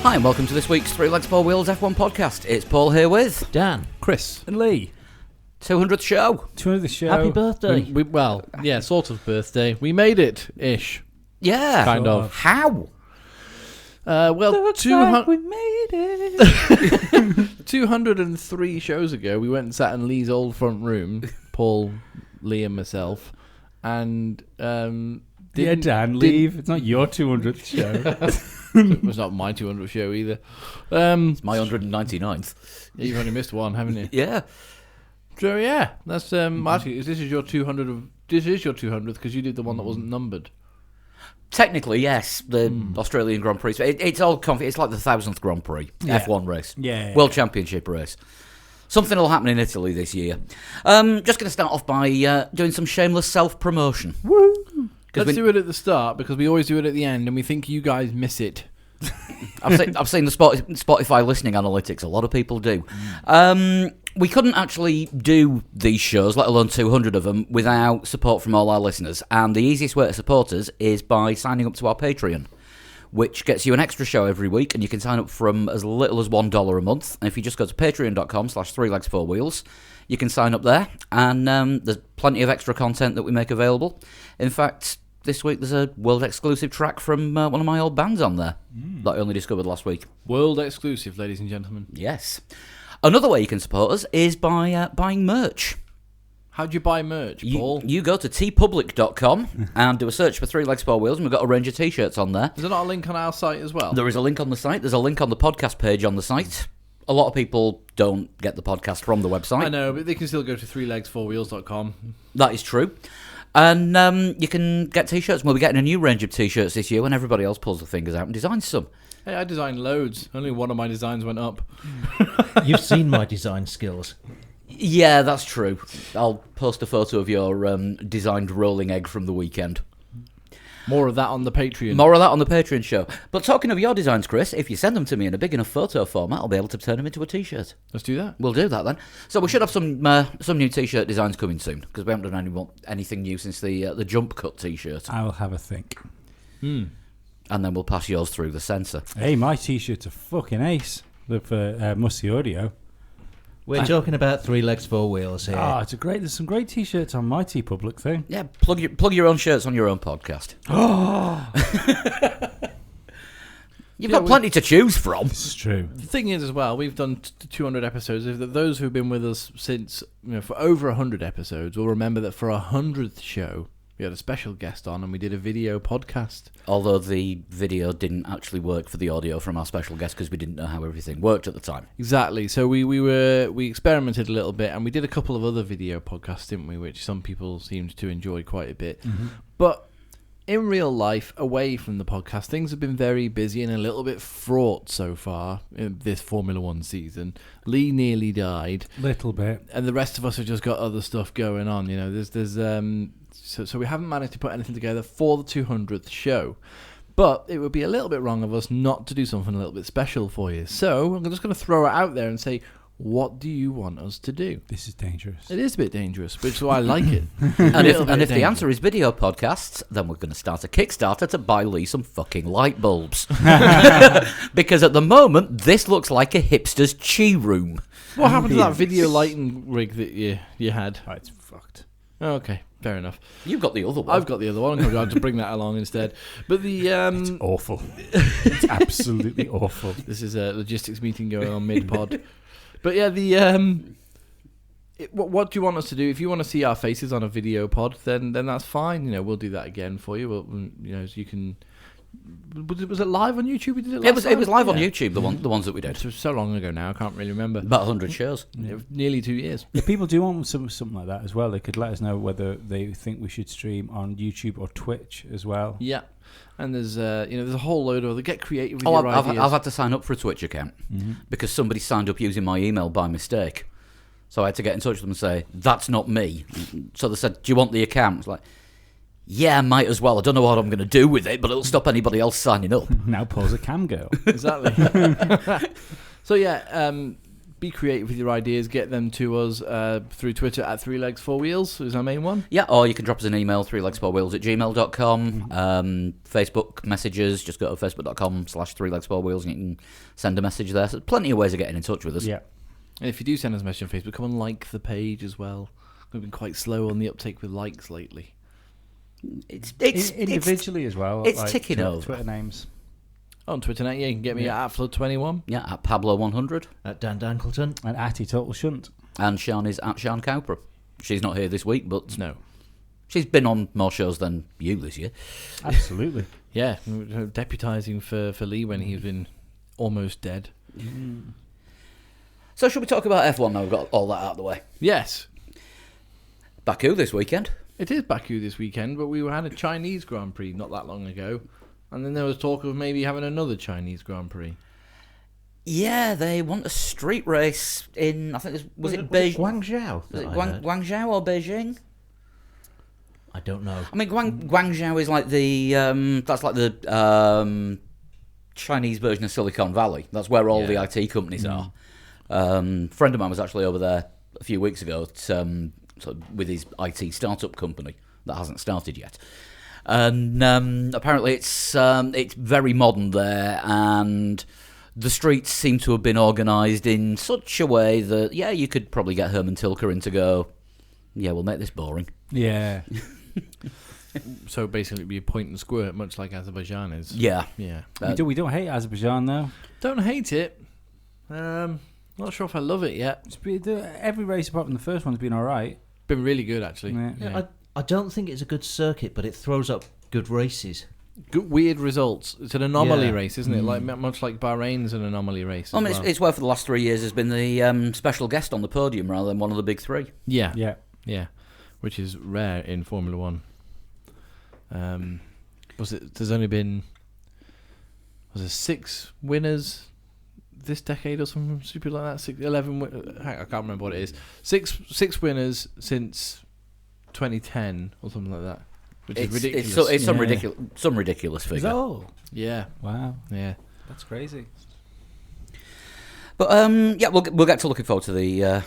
Hi and welcome to this week's Three Legs, Four Wheels F1 podcast. It's Paul here with Dan, Chris and Lee. 200th show. 200th show. Happy birthday. Well, yeah, sort of birthday. We made it, ish. Yeah. Kind of. How? Well, we made it. 203 shows ago, we went and sat in Lee's old front room, Paul, Lee and myself, and Yeah, Dan, leave. It's not your 200th show. it was not my 200th show either. It's my 199th. You've only missed one, haven't you? Yeah. So yeah, that's actually, this is your 200th. This is your 200th because you did the one that wasn't numbered. Technically, yes. The Australian Grand Prix. It's all it's like the 1000th Grand Prix F1 race. Yeah. World Championship race. Something will happen in Italy this year. Just going to start off by doing some shameless self-promotion. Woo! Let's do it at the start because we always do it at the end and we think you guys miss it. I've seen the Spotify listening analytics. A lot of people do. We couldn't actually do these shows, let alone 200 of them, without support from all our listeners. And the easiest way to support us is by signing up to our Patreon, which gets you an extra show every week, and you can sign up from as little as $1 a month. And if you just go to patreon.com/3legs4wheels, you can sign up there, and there's plenty of extra content that we make available. In fact, this week there's a world exclusive track from one of my old bands on there that I only discovered last week. World exclusive, ladies and gentlemen. Yes. Another way you can support us is by buying merch. How do you buy merch, Paul? You go to tpublic.com and do a search for Three Legs, Four Wheels, and we've got a range of T-shirts on there. Is there not a link on our site as well? There is a link on the site. There's a link on the podcast page on the site. A lot of people don't get the podcast from the website. I know, but they can still go to 3legs4wheels.com. That is true. And you can get T-shirts. We'll be getting a new range of T-shirts this year when everybody else pulls their fingers out and designs some. Hey, I designed loads. Only one of my designs went up. You've seen my design skills. Yeah, that's true. I'll post a photo of your designed rolling egg from the weekend. More of that on the Patreon. More of that on the Patreon show. But talking of your designs, Chris, if you send them to me in a big enough photo format, I'll be able to turn them into a T-shirt. Let's do that. We'll do that then. So we should have some new T-shirt designs coming soon, because we haven't done anything new since the jump cut T-shirt. I'll have a think. And then we'll pass yours through the censor. Hey, my T-shirts are fucking ace. They're for Musty Audio. We're talking about 3 legs, 4 wheels here. Oh, there's some great T-shirts on my T-Public thing. Yeah, plug your own shirts on your own podcast. You've got plenty to choose from. This is true. The thing is, as well, we've done 200 episodes. Those who've been with us since, for over 100 episodes will remember that for our 100th show, we had a special guest on and we did a video podcast. Although the video didn't actually work for the audio from our special guest because we didn't know how everything worked at the time. Exactly. So we experimented a little bit and we did a couple of other video podcasts, didn't we? Which some people seemed to enjoy quite a bit. Mm-hmm. But in real life, away from the podcast, things have been very busy and a little bit fraught so far in this Formula One season. Lee nearly died. Little bit. And the rest of us have just got other stuff going on. So we haven't managed to put anything together for the 200th show. But it would be a little bit wrong of us not to do something a little bit special for you. So I'm just going to throw it out there and say, what do you want us to do? This is dangerous. It is a bit dangerous, which is why I like it. And if the answer is video podcasts, then we're going to start a Kickstarter to buy Lee some fucking light bulbs. Because at the moment, this looks like a hipster's chi room. What happened to that video lighting rig that you had? Oh, it's fucked. Oh, okay, fair enough. You've got the other one. I've got the other one. I'm going to bring that along instead. But It's awful. It's absolutely awful. This is a logistics meeting going on mid-pod. But yeah, what do you want us to do? If you want to see our faces on a video pod, then that's fine. We'll do that again for you. So you can. Was it live on YouTube? We did it. It was live on YouTube. The ones that we did. It was so long ago now, I can't really remember. About 100 shows. Nearly 2 years. If people do want something like that as well, they could let us know whether they think we should stream on YouTube or Twitch as well. Yeah. And there's a whole load of other get creative with your I've ideas. had to sign up for a Twitch account because somebody signed up using my email by mistake. So I had to get in touch with them and say, that's not me. So they said, do you want the account? It's like, yeah, might as well. I don't know what I'm going to do with it, but it'll stop anybody else signing up. Now Paul's a cam girl. Exactly. So yeah, be creative with your ideas. Get them to us through Twitter at 3legs4wheels is our main one. Yeah, or you can drop us an email, 3legs4wheels@gmail.com. Facebook messages, just go to facebook.com/3legs4wheels and you can send a message there. So there's plenty of ways of getting in touch with us. Yeah. And if you do send us a message on Facebook, come and like the page as well. We've been quite slow on the uptake with likes lately. It's Individually as well. it's ticking over. Twitter names. On Twitter now, you can get me at Flood21. Yeah, at Pablo100. At Dan Dankleton. And Atty Total Shunt. And Sean is at Sean Cowper. She's not here this week, but No. she's been on more shows than you this year. Absolutely. Yeah, deputising for Lee when he's been almost dead. So should we talk about F1 now we've got all that out of the way? Yes, Baku this weekend. it is Baku this weekend, but we had a Chinese Grand Prix not that long ago. And then there was talk of maybe having another Chinese Grand Prix. Yeah, they want a street race in, I think, was it Beijing? Guangzhou? Was it that I heard? Guangzhou or Beijing? I don't know. I mean, Guangzhou is like the that's like the Chinese version of Silicon Valley. That's where all the IT companies are. A friend of mine was actually over there a few weeks ago with his IT startup company that hasn't started yet. And apparently it's very modern there, and the streets seem to have been organised in such a way that, yeah, you could probably get Herman Tilke in to go, yeah, we'll make this boring. Yeah. So basically it'd be a point and squirt, much like Azerbaijan is. Yeah. Yeah. we don't hate Azerbaijan, though. Don't hate it. Not sure if I love it yet. Every race apart from the first one's been all right. Been really good, actually. Yeah. I don't think it's a good circuit, but it throws up good races. Good, weird results. It's an anomaly Yeah. race, isn't it? Like much like Bahrain's an anomaly race. I mean, as well. it's where for the last 3 years has been the special guest on the podium rather than one of the big three. Yeah. Yeah. Yeah, which is rare in Formula One. There's only been 6 winners this decade or something stupid like that? 11. I can't remember what it is. Six winners since 2010 or something like that, which is ridiculous. It's some ridiculous Is figure. that all? Yeah, Wow. yeah. That's crazy. But yeah, we'll get to looking forward to the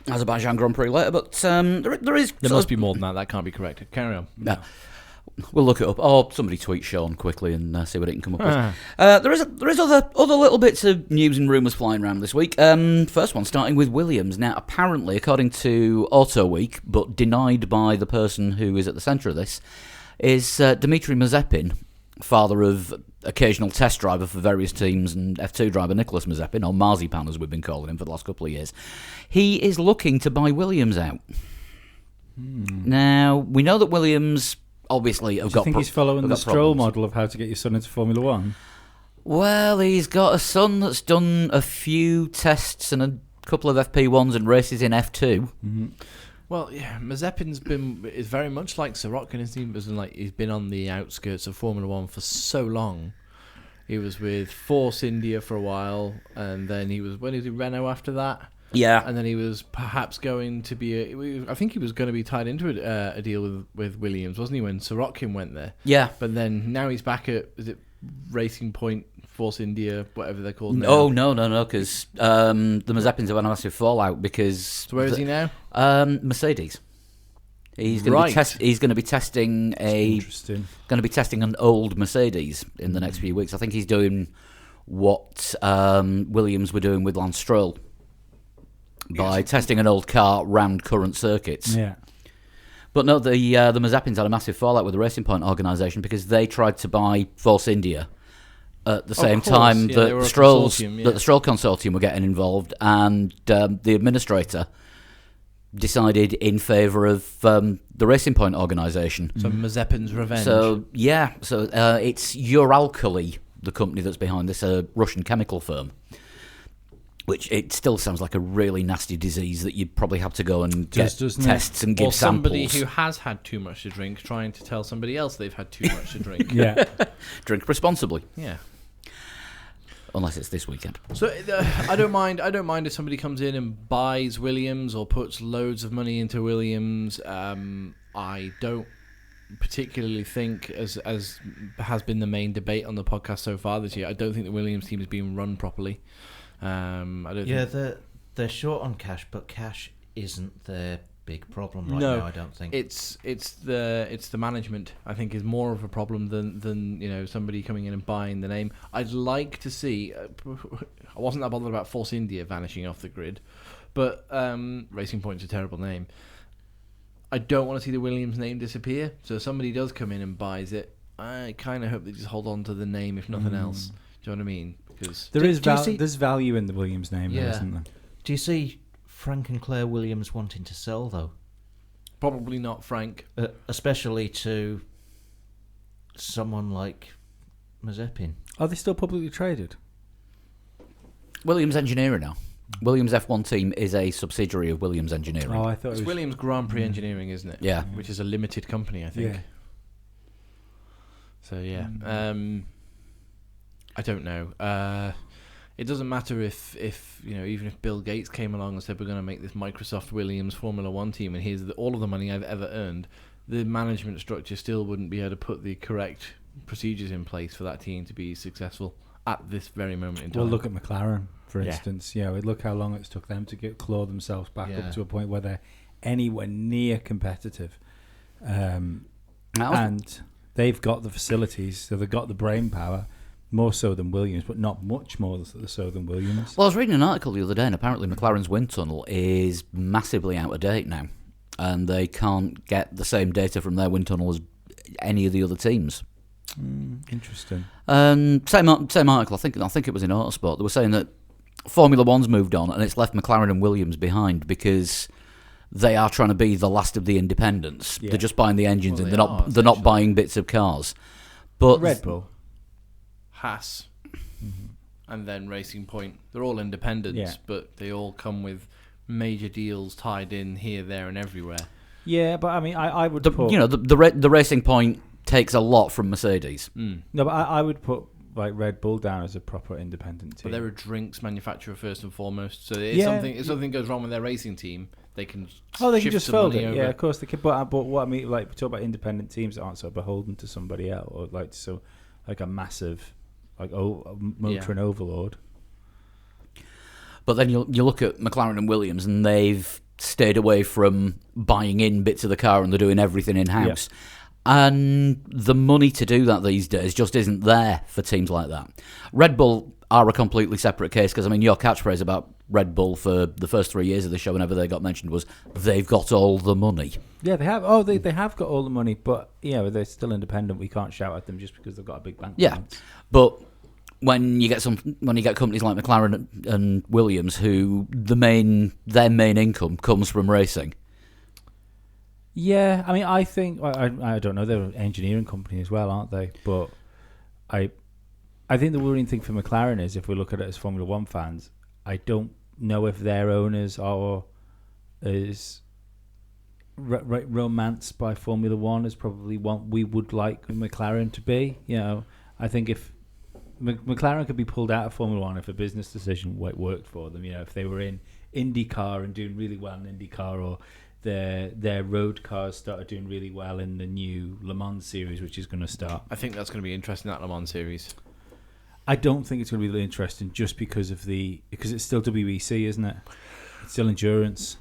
Azerbaijan Grand Prix later. But there is There must be more than that. That can't be correct. Carry on. No. We'll look it up, or somebody tweet Sean quickly and see what it can come up with. There is other little bits of news and rumours flying around this week. First one starting with Williams. Now, apparently, according to Auto Week, but denied by the person who is at the centre of this, is Dmitry Mazepin, father of occasional test driver for various teams and F2 driver Nicholas Mazepin, or Marzipan as we've been calling him for the last couple of years. He is looking to buy Williams out. Now, we know that Williams obviously have Do you got think he's following have the got Stroll problems. model of how to get your son into Formula One? Well, he's got a son that's done a few tests and a couple of FP1s and races in F2. Well, yeah, Mazepin's is very much like Sirotkin, isn't he? As in, like, he's been on the outskirts of Formula One for so long. He was with Force India for a while, and then he was Renault after that. Yeah. And then he was perhaps going to be I think he was going to be tied into a deal with Williams, wasn't he, when Sirotkin went there? Yeah. But then now he's back at, is it Racing Point, Force India, whatever they're called now? Oh, no, because the Mazepins have had a massive fallout because... So where is he now? Mercedes. He's going to be testing Interesting. going to be testing an old Mercedes in the next few weeks. I think he's doing what Williams were doing with Lance Stroll by testing an old car round current circuits. Yeah. But no, the Mazepins had a massive fallout with the Racing Point organisation because they tried to buy Force India at the same time they that were a the Stroll consortium were getting involved, and the administrator decided in favour of the Racing Point organisation. So Mazepin's revenge. So it's Uralkali, the company that's behind this, a Russian chemical firm. Which it still sounds like a really nasty disease that you'd probably have to go and get tests and give or somebody samples. who has had too much to drink trying to tell somebody else they've had too much to drink. Yeah. Drink responsibly, Yeah. unless it's this weekend. So I don't mind if somebody comes in and buys Williams or puts loads of money into Williams. I don't particularly think, as has been the main debate on the podcast so far this year, I don't think the Williams team is being run properly. I don't think they're short on cash, but cash isn't their big problem right No, now, I don't think. It's the management, I think, is more of a problem than somebody coming in and buying the name. I'd like to see. I wasn't that bothered about Force India vanishing off the grid, but Racing Point's a terrible name. I don't want to see the Williams name disappear. So if somebody does come in and buys it, I kind of hope they just hold on to the name, if nothing else. Do you know what I mean? Because there's value in the Williams name, though, isn't there? Do you see Frank and Claire Williams wanting to sell, though? probably not Frank. Especially to someone like Mazepin. Are they still publicly traded? Williams Engineering now. Williams F1 team is a subsidiary of Williams Engineering. Oh, I thought It's it was Williams Grand Prix Engineering, isn't it? Yeah. Which is a limited company, I think. Yeah. So yeah, I don't know. It doesn't matter if even if Bill Gates came along and said we're going to make this Microsoft Williams Formula One team and here's all of the money I've ever earned, the management structure still wouldn't be able to put the correct procedures in place for that team to be successful at this very moment in time. Well, look at McLaren, for Yeah. instance. Yeah, look how long it's took them to claw themselves back Yeah. up to a point where they're anywhere near competitive. And they've got the facilities, so they've got the brain power, more so than Williams, but not much more so than Williams. Well, I was reading an article the other day, and apparently McLaren's wind tunnel is massively out of date now, and they can't get the same data from their wind tunnel as any of the other teams. Interesting. Same article. I think it was in Autosport. They were saying that Formula One's moved on, and it's left McLaren and Williams behind because they are trying to be the last of the independents. Yeah. They're just buying the engines, Well, and they they're are, not buying bits of cars. But Red Bull. Haas, and then Racing Point. They're all independents, Yeah. but they all come with major deals tied in here, there, and everywhere. Yeah, but I mean, I would the put... the Racing Point takes a lot from Mercedes. No, but I would put like Red Bull down as a proper independent team. But they're a drinks manufacturer first and foremost. So if Yeah. something goes wrong with their racing team, they can they can shift just some fold money it. over. Yeah, of course they can. But what I mean, like, we talk about independent teams that aren't so beholden to somebody else, or like a massive motor and overlord. But then you look at McLaren and Williams, and they've stayed away from buying in bits of the car, and they're doing everything in-house. And the money to do that these days just isn't there for teams like that. Red Bull are a completely separate case, because, I mean, your catchphrase about Red Bull for the first 3 years of the show, whenever they got mentioned, was they've got all the money. Yeah, they have. Oh, they have got all the money, but yeah, they're still independent. We can't shout at them just because they've got a big bank Yeah, balance. but when you get companies like McLaren and Williams, who their main income comes from racing. Yeah, I mean, I think I don't know. They're an engineering company as well, aren't they? But I think the worrying thing for McLaren is, if we look at it as Formula One fans, I don't know if their owners are as romanced by Formula One as probably what we would like McLaren to be. You know, I think if McLaren could be pulled out of Formula One if a business decision worked for them, you know, if they were in IndyCar and doing really well in IndyCar, or their road cars started doing really well in the new Le Mans series, which is going to start. I think that's going to be interesting, that Le Mans series. I don't think it's going to be really interesting just because it's still WEC, isn't it? It's still endurance.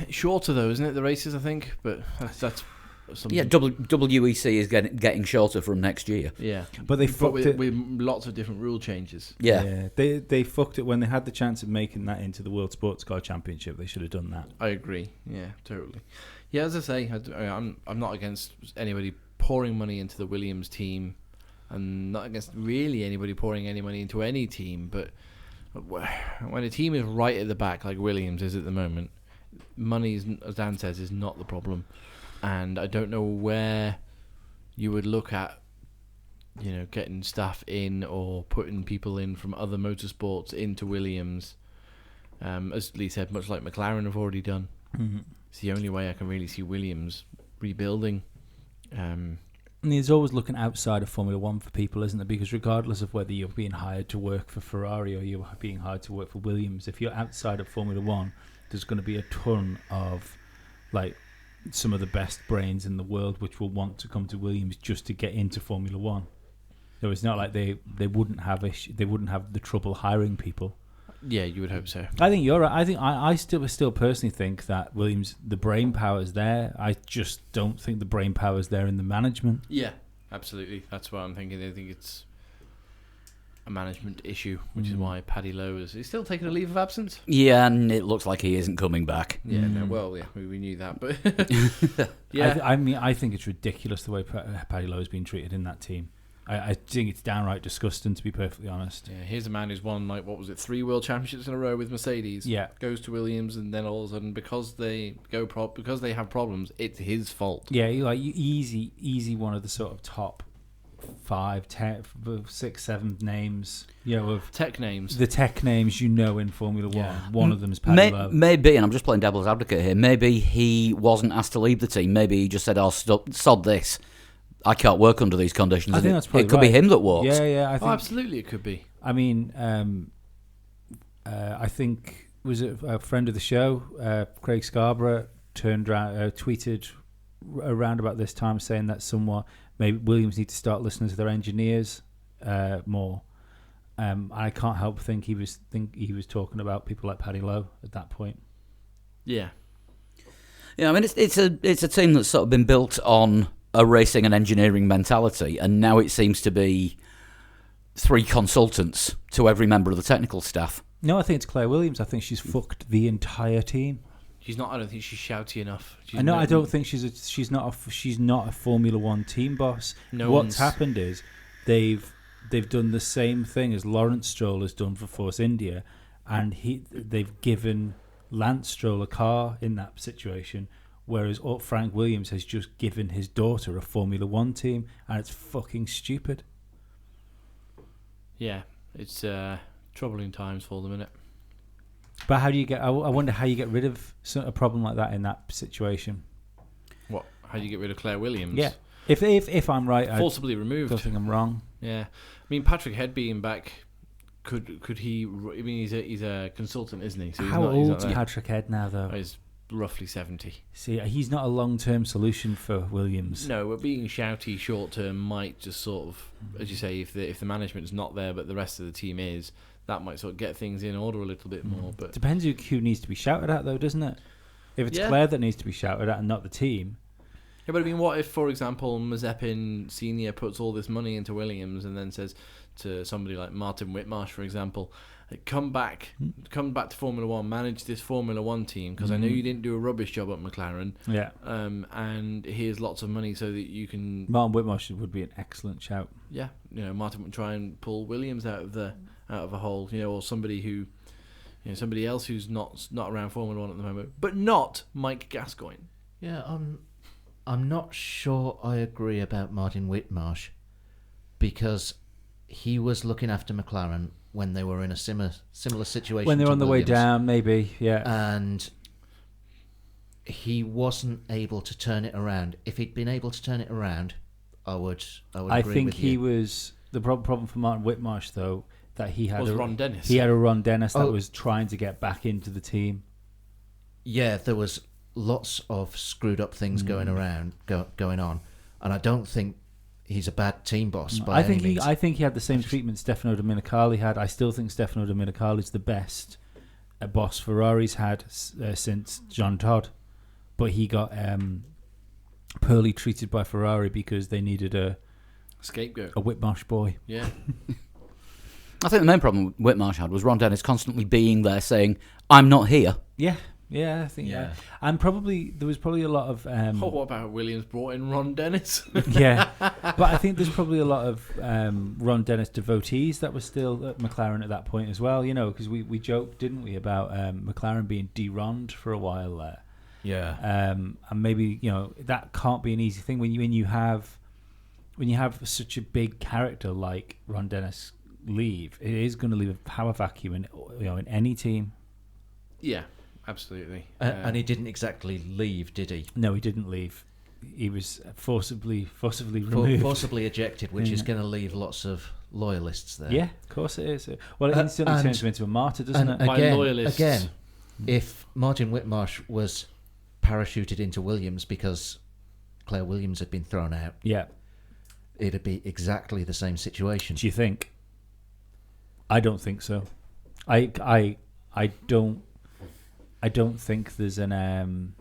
Shorter though, isn't it? The races, I think, but that's something. Yeah, WEC is getting shorter from next year. Yeah, But they fucked with, it. with lots of different rule changes. Yeah. They fucked it when they had the chance of making that into the World Sports Car Championship. They should have done that. I agree. Yeah, totally. Yeah, as I say, I'm not against anybody pouring money into the Williams team, and not against really anybody pouring any money into any team. But when a team is right at the back, like Williams is at the moment, money, as Dan says, is not the problem. And I don't know where you would look at, getting staff in or putting people in from other motorsports into Williams. As Lee said, much like McLaren have already done. Mm-hmm. It's the only way I can really see Williams rebuilding. And there's always looking outside of Formula One for people, isn't there? Because regardless of whether you're being hired to work for Ferrari or you're being hired to work for Williams, if you're outside of Formula One, there's going to be a ton of some of the best brains in the world which will want to come to Williams just to get into Formula One. So it's not like they wouldn't have the trouble hiring people. Yeah, you would hope so. I think you're right. I think I still personally think that Williams, the brain power is there. I just don't think the brain power is there in the management. Yeah, absolutely. That's what I'm thinking. I think it's a management issue, which is why Paddy Lowe is still taking a leave of absence. Yeah, and it looks like he isn't coming back. Yeah, no, well, yeah, we knew that, but yeah, I mean, I think it's ridiculous the way Paddy Lowe has been treated in that team. I think it's downright disgusting, to be perfectly honest. yeah. Here's a man who's won like what was it, 3 world championships in a row with Mercedes. Yeah. Goes to Williams, and then all of a sudden, because they have problems, it's his fault. Yeah, easy one of the sort of top 5, 10, 6, 7 names, of Tech names. the tech names in Formula One. Yeah. One of them is Paddy Lowe. Maybe, and I'm just playing devil's advocate here, maybe he wasn't asked to leave the team. Maybe he just said, "Oh, sod this. I can't work under these conditions." I think that's probably it could be right. him that walked. Yeah, I think. Absolutely, it could be. I mean, I think, was it a friend of the show, Craig Scarborough, tweeted around about this time saying that maybe Williams need to start listening to their engineers more. I can't help think he was talking about people like Paddy Lowe at that point. Yeah. Yeah, I mean, it's a team that's sort of been built on a racing and engineering mentality, and now it seems to be 3 consultants to every member of the technical staff. No, I think it's Claire Williams. I think she's fucked the entire team. She's not. I don't think she's shouty enough. I don't think she's not a Formula One team boss. What's happened is they've done the same thing as Lawrence Stroll has done for Force India, and they've given Lance Stroll a car in that situation, whereas Frank Williams has just given his daughter a Formula One team, and it's fucking stupid. Yeah, it's troubling times for them, isn't it? But how do you I wonder how you get rid of a problem like that in that situation. What? How do you get rid of Claire Williams? Yeah, if I'm right, forcibly I removed. don't think I'm wrong. Yeah, I mean Patrick Head being back, could he? I mean he's a consultant, isn't he? So How old's Patrick Head now, though? He's roughly 70. See, he's not a long-term solution for Williams. No, but being shouty short-term might just sort of, as you say, if the management's not there but the rest of the team is, that might sort of get things in order a little bit more. But depends who needs to be shouted at, though, doesn't it? If it's Claire that needs to be shouted at and not the team. Yeah, but I mean, what if, for example, Mazepin Senior puts all this money into Williams and then says to somebody like Martin Whitmarsh, for example, come back to Formula One, manage this Formula One team, because I know you didn't do a rubbish job at McLaren. Yeah. And here's lots of money so that you can. Martin Whitmarsh would be an excellent shout. Yeah, Martin would try and pull Williams out of a hole, or somebody who, somebody else who's not around Formula One at the moment, but not Mike Gascoigne. Yeah, I'm not sure I agree about Martin Whitmarsh, because he was looking after McLaren when they were in a similar situation. When they were on the way down, maybe, yeah. And he wasn't able to turn it around. If he'd been able to turn it around, I would agree with you. I think he was the problem for Martin Whitmarsh, though, that he had Ron Dennis. He had a Ron Dennis that was trying to get back into the team. Yeah, there was lots of screwed up things going on, and I don't think he's a bad team boss by any means. I think he had the same treatment Stefano Domenicali had. I still think Stefano Domenicali is the best boss Ferrari's had since John Todd, but he got poorly treated by Ferrari because they needed a scapegoat, a Whitmarsh boy. Yeah. I think the main problem Whitmarsh had was Ron Dennis constantly being there saying, "I'm not here." Yeah, I think and there was probably a lot of. What about Williams brought in Ron Dennis? Yeah, but I think there's probably a lot of Ron Dennis devotees that were still at McLaren at that point as well. Because we joked, didn't we, about McLaren being de-Ronned for a while there. Yeah, and maybe that can't be an easy thing when you have such a big character like Ron Dennis leave. It is going to leave a power vacuum in any team. Yeah. Absolutely. And he didn't exactly leave, did he? No, he didn't leave. He was forcibly removed. Forcibly ejected, which is going to leave lots of loyalists there. Yeah, of course it is. Well, it instantly turns him into a martyr, doesn't it? Again, if Martin Whitmarsh was parachuted into Williams because Claire Williams had been thrown out, it'd be exactly the same situation. Do you think? I don't think so. I don't think there's an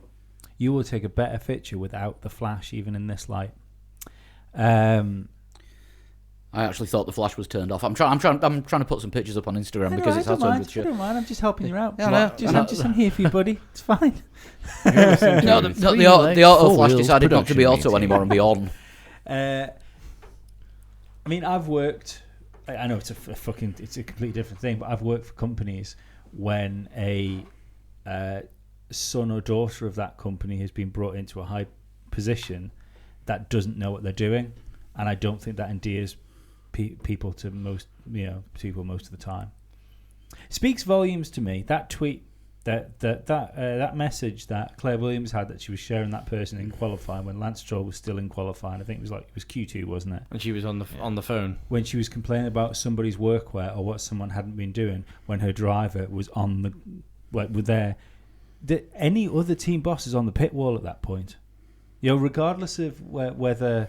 you will take a better picture without the flash, even in this light. I actually thought the flash was turned off. I'm trying to put some pictures up on Instagram because it's hard to I don't mind. I'm just helping you out. Yeah, I'm here for you, buddy. It's fine. No, the auto flash decided not to be auto anymore and be on. I mean, I've worked. I know it's a completely different thing, but I've worked for companies when a son or daughter of that company has been brought into a high position that doesn't know what they're doing, and I don't think that endears people to most of the time. Speaks volumes to me. That tweet, that message that Claire Williams had, that she was sharing that person in qualifying when Lance Stroll was still in qualifying. I think it was Q2, wasn't it? And she was on the phone when she was complaining about somebody's workwear or what someone hadn't been doing when her driver was on with there. Any other team boss is on the pit wall at that point. Regardless of whether.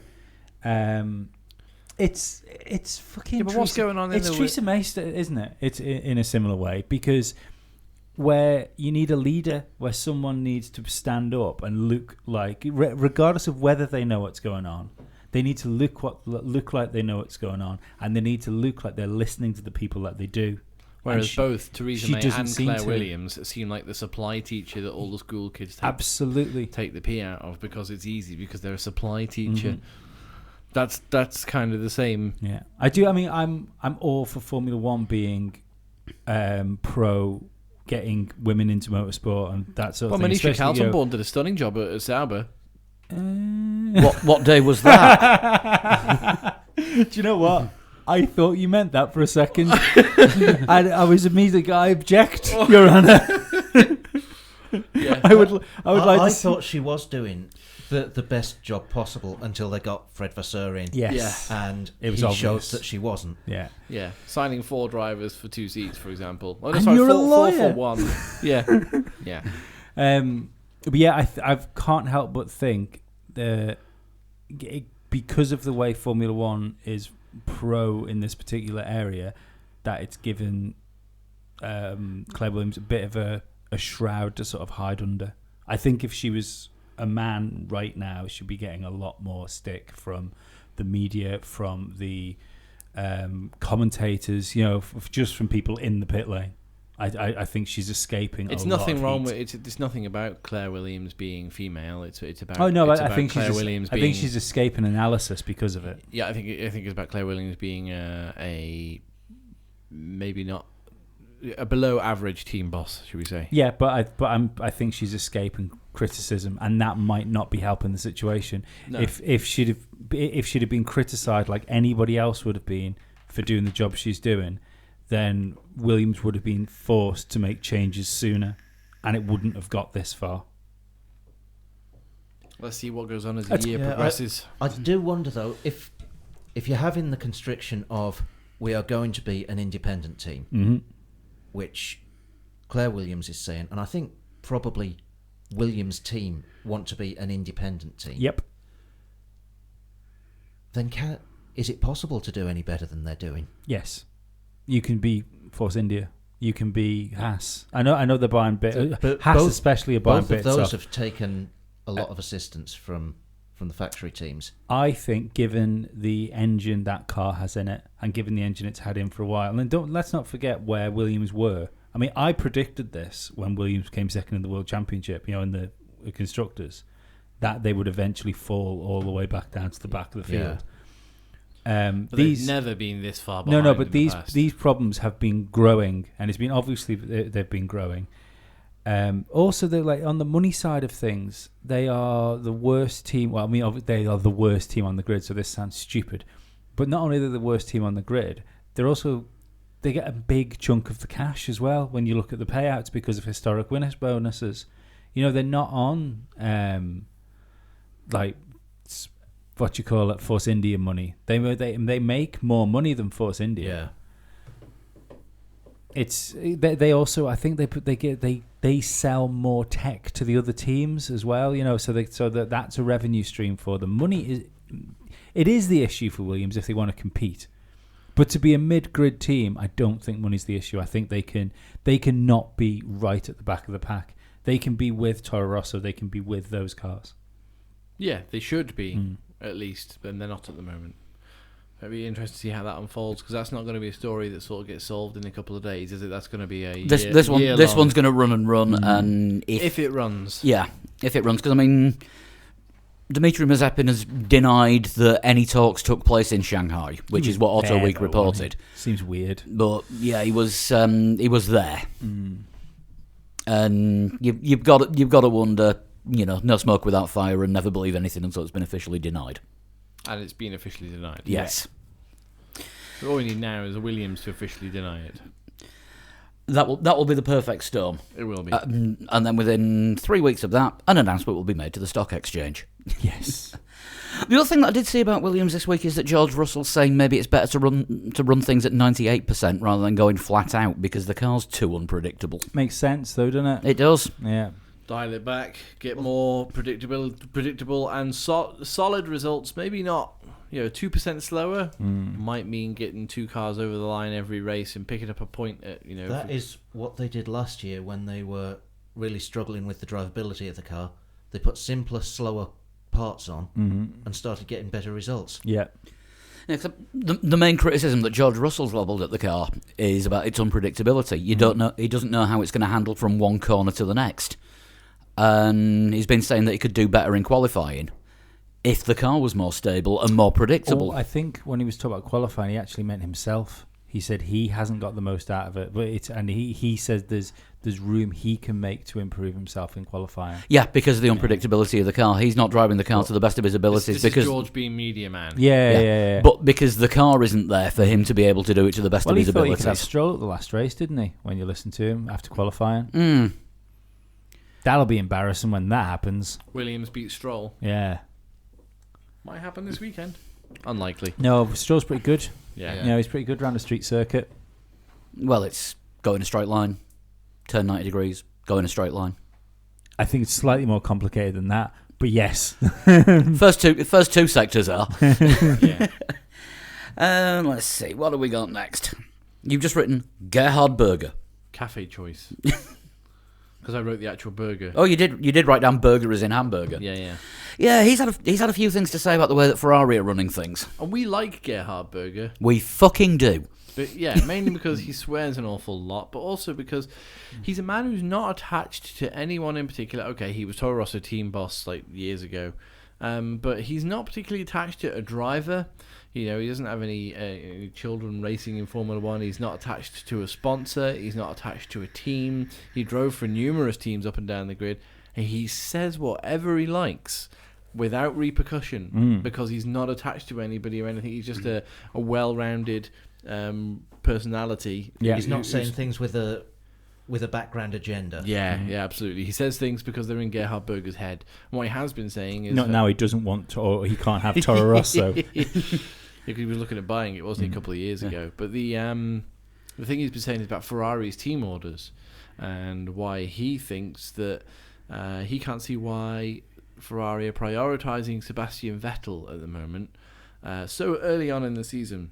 It's fucking. Yeah, but what's going on? It's Theresa May, isn't it? It's in a similar way, because where you need a leader, where someone needs to stand up and look like, regardless of whether they know what's going on, they need to look like they know what's going on, and they need to look like they're listening to the people that they do. Whereas both Theresa May and Claire Williams seem like the supply teacher that all the school kids take the pee out of because it's easy, because they're a supply teacher. Mm-hmm. That's kind of the same. Yeah, I do. I mean, I'm all for Formula One being pro getting women into motorsport and that sort of thing. Manisha Kaltenborn did a stunning job at Sauber. What day was that? Do you know what? I thought you meant that for a second. I was immediately, I object, Your Honour. Yeah. I thought she was doing the best job possible until they got Fred Vasseur in. Yes. Yeah. And it was showed that she wasn't. Yeah. Yeah. Signing 4 drivers for 2 seats, for example. You're a lawyer. 4 for 1. Yeah. Yeah. But yeah, I can't help but think that because of the way Formula One is pro in this particular area, that it's given Claire Williams a bit of a shroud to sort of hide under. I think if she was a man right now, she'd be getting a lot more stick from the media, from the commentators, just from people in the pit lane. I think she's escaping. It's nothing wrong with it. It's nothing about Claire Williams being female. It's about. Oh no, I think she's escaping analysis because of it. Yeah, I think it's about Claire Williams being a maybe not a below average team boss, should we say? Yeah, but I think she's escaping criticism, and that might not be helping the situation. No. If she'd have been criticised like anybody else would have been for doing the job she's doing, then Williams would have been forced to make changes sooner, and it wouldn't have got this far. Let's see what goes on as the year progresses. I do wonder, though, if you're having the constriction of we are going to be an independent team, mm-hmm. which Claire Williams is saying, and I think probably Williams' team want to be an independent team. Yep. Then is it possible to do any better than they're doing? Yes. You can be Force India. You can be Haas. I know they're buying bit. Haas especially are buying bits. Both of those have taken a lot of assistance from the factory teams. I think, given the engine that car has in it, and given the engine it's had in for a while, and then let's not forget where Williams were. I mean, I predicted this when Williams came second in the World Championship, in the constructors, that they would eventually fall all the way back down to the back of the field. Yeah. But they've never been this far behind. No, but these problems have been growing, and it's been obviously they've been growing. Also, they're like on the money side of things, they are the worst team. Well, I mean, they are the worst team on the grid. So this sounds stupid, but not only are they the worst team on the grid, they get a big chunk of the cash as well when you look at the payouts because of historic winners bonuses. They're not on like what you call it, Force India money. They make more money than Force India. Yeah. It's they also, I think they sell more tech to the other teams as well. So that's a revenue stream for them. Money is the issue for Williams if they want to compete. But to be a mid-grid team, I don't think money's the issue. I think they can not be right at the back of the pack. They can be with Toro Rosso. They can be with those cars. Yeah, they should be, at least, but they're not at the moment. It'll be interesting to see how that unfolds, because that's not going to be a story that sort of gets solved in a couple of days, is it? That's going to be a This one's going to run and run, and if it runs. Yeah, if it runs, because I mean, Dmitry Mazepin has denied that any talks took place in Shanghai, which is what Auto Week reported. Seems weird, but yeah, he was there, and you've got to wonder, no smoke without fire, and never believe anything until it's been officially denied. And it's been officially denied. Yes. So all we need now is a Williams to officially deny it. That will be the perfect storm. It will be. And then within 3 weeks of that, an announcement will be made to the stock exchange. Yes. The other thing that I did see about Williams this week is that George Russell's saying maybe it's better to run things at 98% rather than going flat out because the car's too unpredictable. Makes sense, though, doesn't it? It does. Yeah. Dial it back, get more predictable and solid results. Maybe not, 2% slower might mean getting 2 cars over the line every race and picking up a point at, That is what they did last year when they were really struggling with the drivability of the car. They put simpler, slower parts on and started getting better results. Yeah. Yeah, the main criticism that George Russell's levelled at the car is about its unpredictability. You don't know, he doesn't know how it's going to handle from one corner to the next. And he's been saying that he could do better in qualifying if the car was more stable and more predictable. I think when he was talking about qualifying, he actually meant himself. He said he hasn't got the most out of it, but he says there's room he can make to improve himself in qualifying. Yeah, because of the unpredictability of the car. He's not driving the car to the best of his abilities. This is George being media man. Yeah. But because the car isn't there for him to be able to do it to the best of his he thought abilities. He could have Stroll at the last race, didn't he? When you listen to him after qualifying. That'll be embarrassing when that happens. Williams beat Stroll. Yeah. Might happen this weekend. Unlikely. No, Stroll's pretty good. Yeah. He's pretty good around the street circuit. Well, it's go in a straight line, turn 90 degrees, go in a straight line. I think it's slightly more complicated than that, but yes. First two sectors are. Yeah. Let's see, what have we got next? You've just written Gerhard Berger. Cafe choice. Because I wrote the actual burger. Oh, you did write down burger as in hamburger. Yeah. Yeah, he's had a few things to say about the way that Ferrari are running things. And we like Gerhard Berger. We fucking do. But yeah, mainly because he swears an awful lot, but also because he's a man who's not attached to anyone in particular. Okay, he was Toro Rosso team boss like years ago, but he's not particularly attached to a driver. He doesn't have any children racing in Formula One. He's not attached to a sponsor. He's not attached to a team. He drove for numerous teams up and down the grid, and he says whatever he likes without repercussion because he's not attached to anybody or anything. He's just a well-rounded personality. Yeah. He's not saying things with a background agenda. Yeah, absolutely. He says things because they're in Gerhard Berger's head. And what he has been saying is... Not now he doesn't want to, or he can't have Toro Rosso. He was looking at buying it, wasn't he, a couple of years ago. But the thing he's been saying is about Ferrari's team orders and why he thinks that he can't see why Ferrari are prioritising Sebastian Vettel at the moment so early on in the season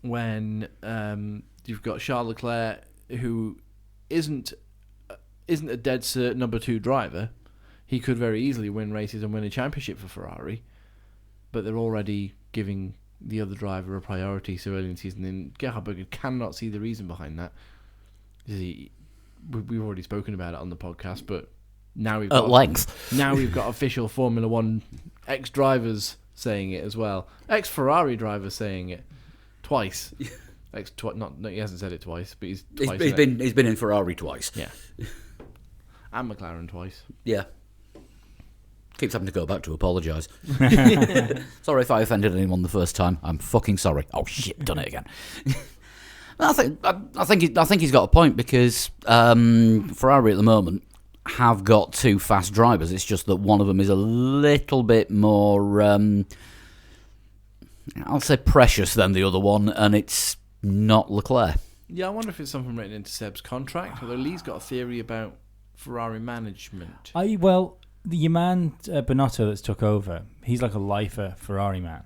when you've got Charles Leclerc, who isn't a dead cert number 2 driver. He could very easily win races and win a championship for Ferrari, but they're already giving the other driver a priority so early in the season. And Gerhard Berger cannot see the reason behind that. We've already spoken about it on the podcast, but now we've got at length. Now we've got official Formula One ex-drivers saying it as well. Ex-Ferrari drivers saying it twice. No, he hasn't said it twice, but he's been in Ferrari twice. Yeah, and McLaren twice. Yeah. Keeps having to go back to apologise. Sorry if I offended anyone the first time. I'm fucking sorry. Oh shit, done it again. I think he's got a point because Ferrari at the moment have got 2 fast drivers. It's just that one of them is a little bit more, I'll say, precious than the other one, and it's not Leclerc. Yeah, I wonder if it's something written into Seb's contract. Although Lee's got a theory about Ferrari management. The man Bonotto that's took over, he's like a lifer Ferrari man,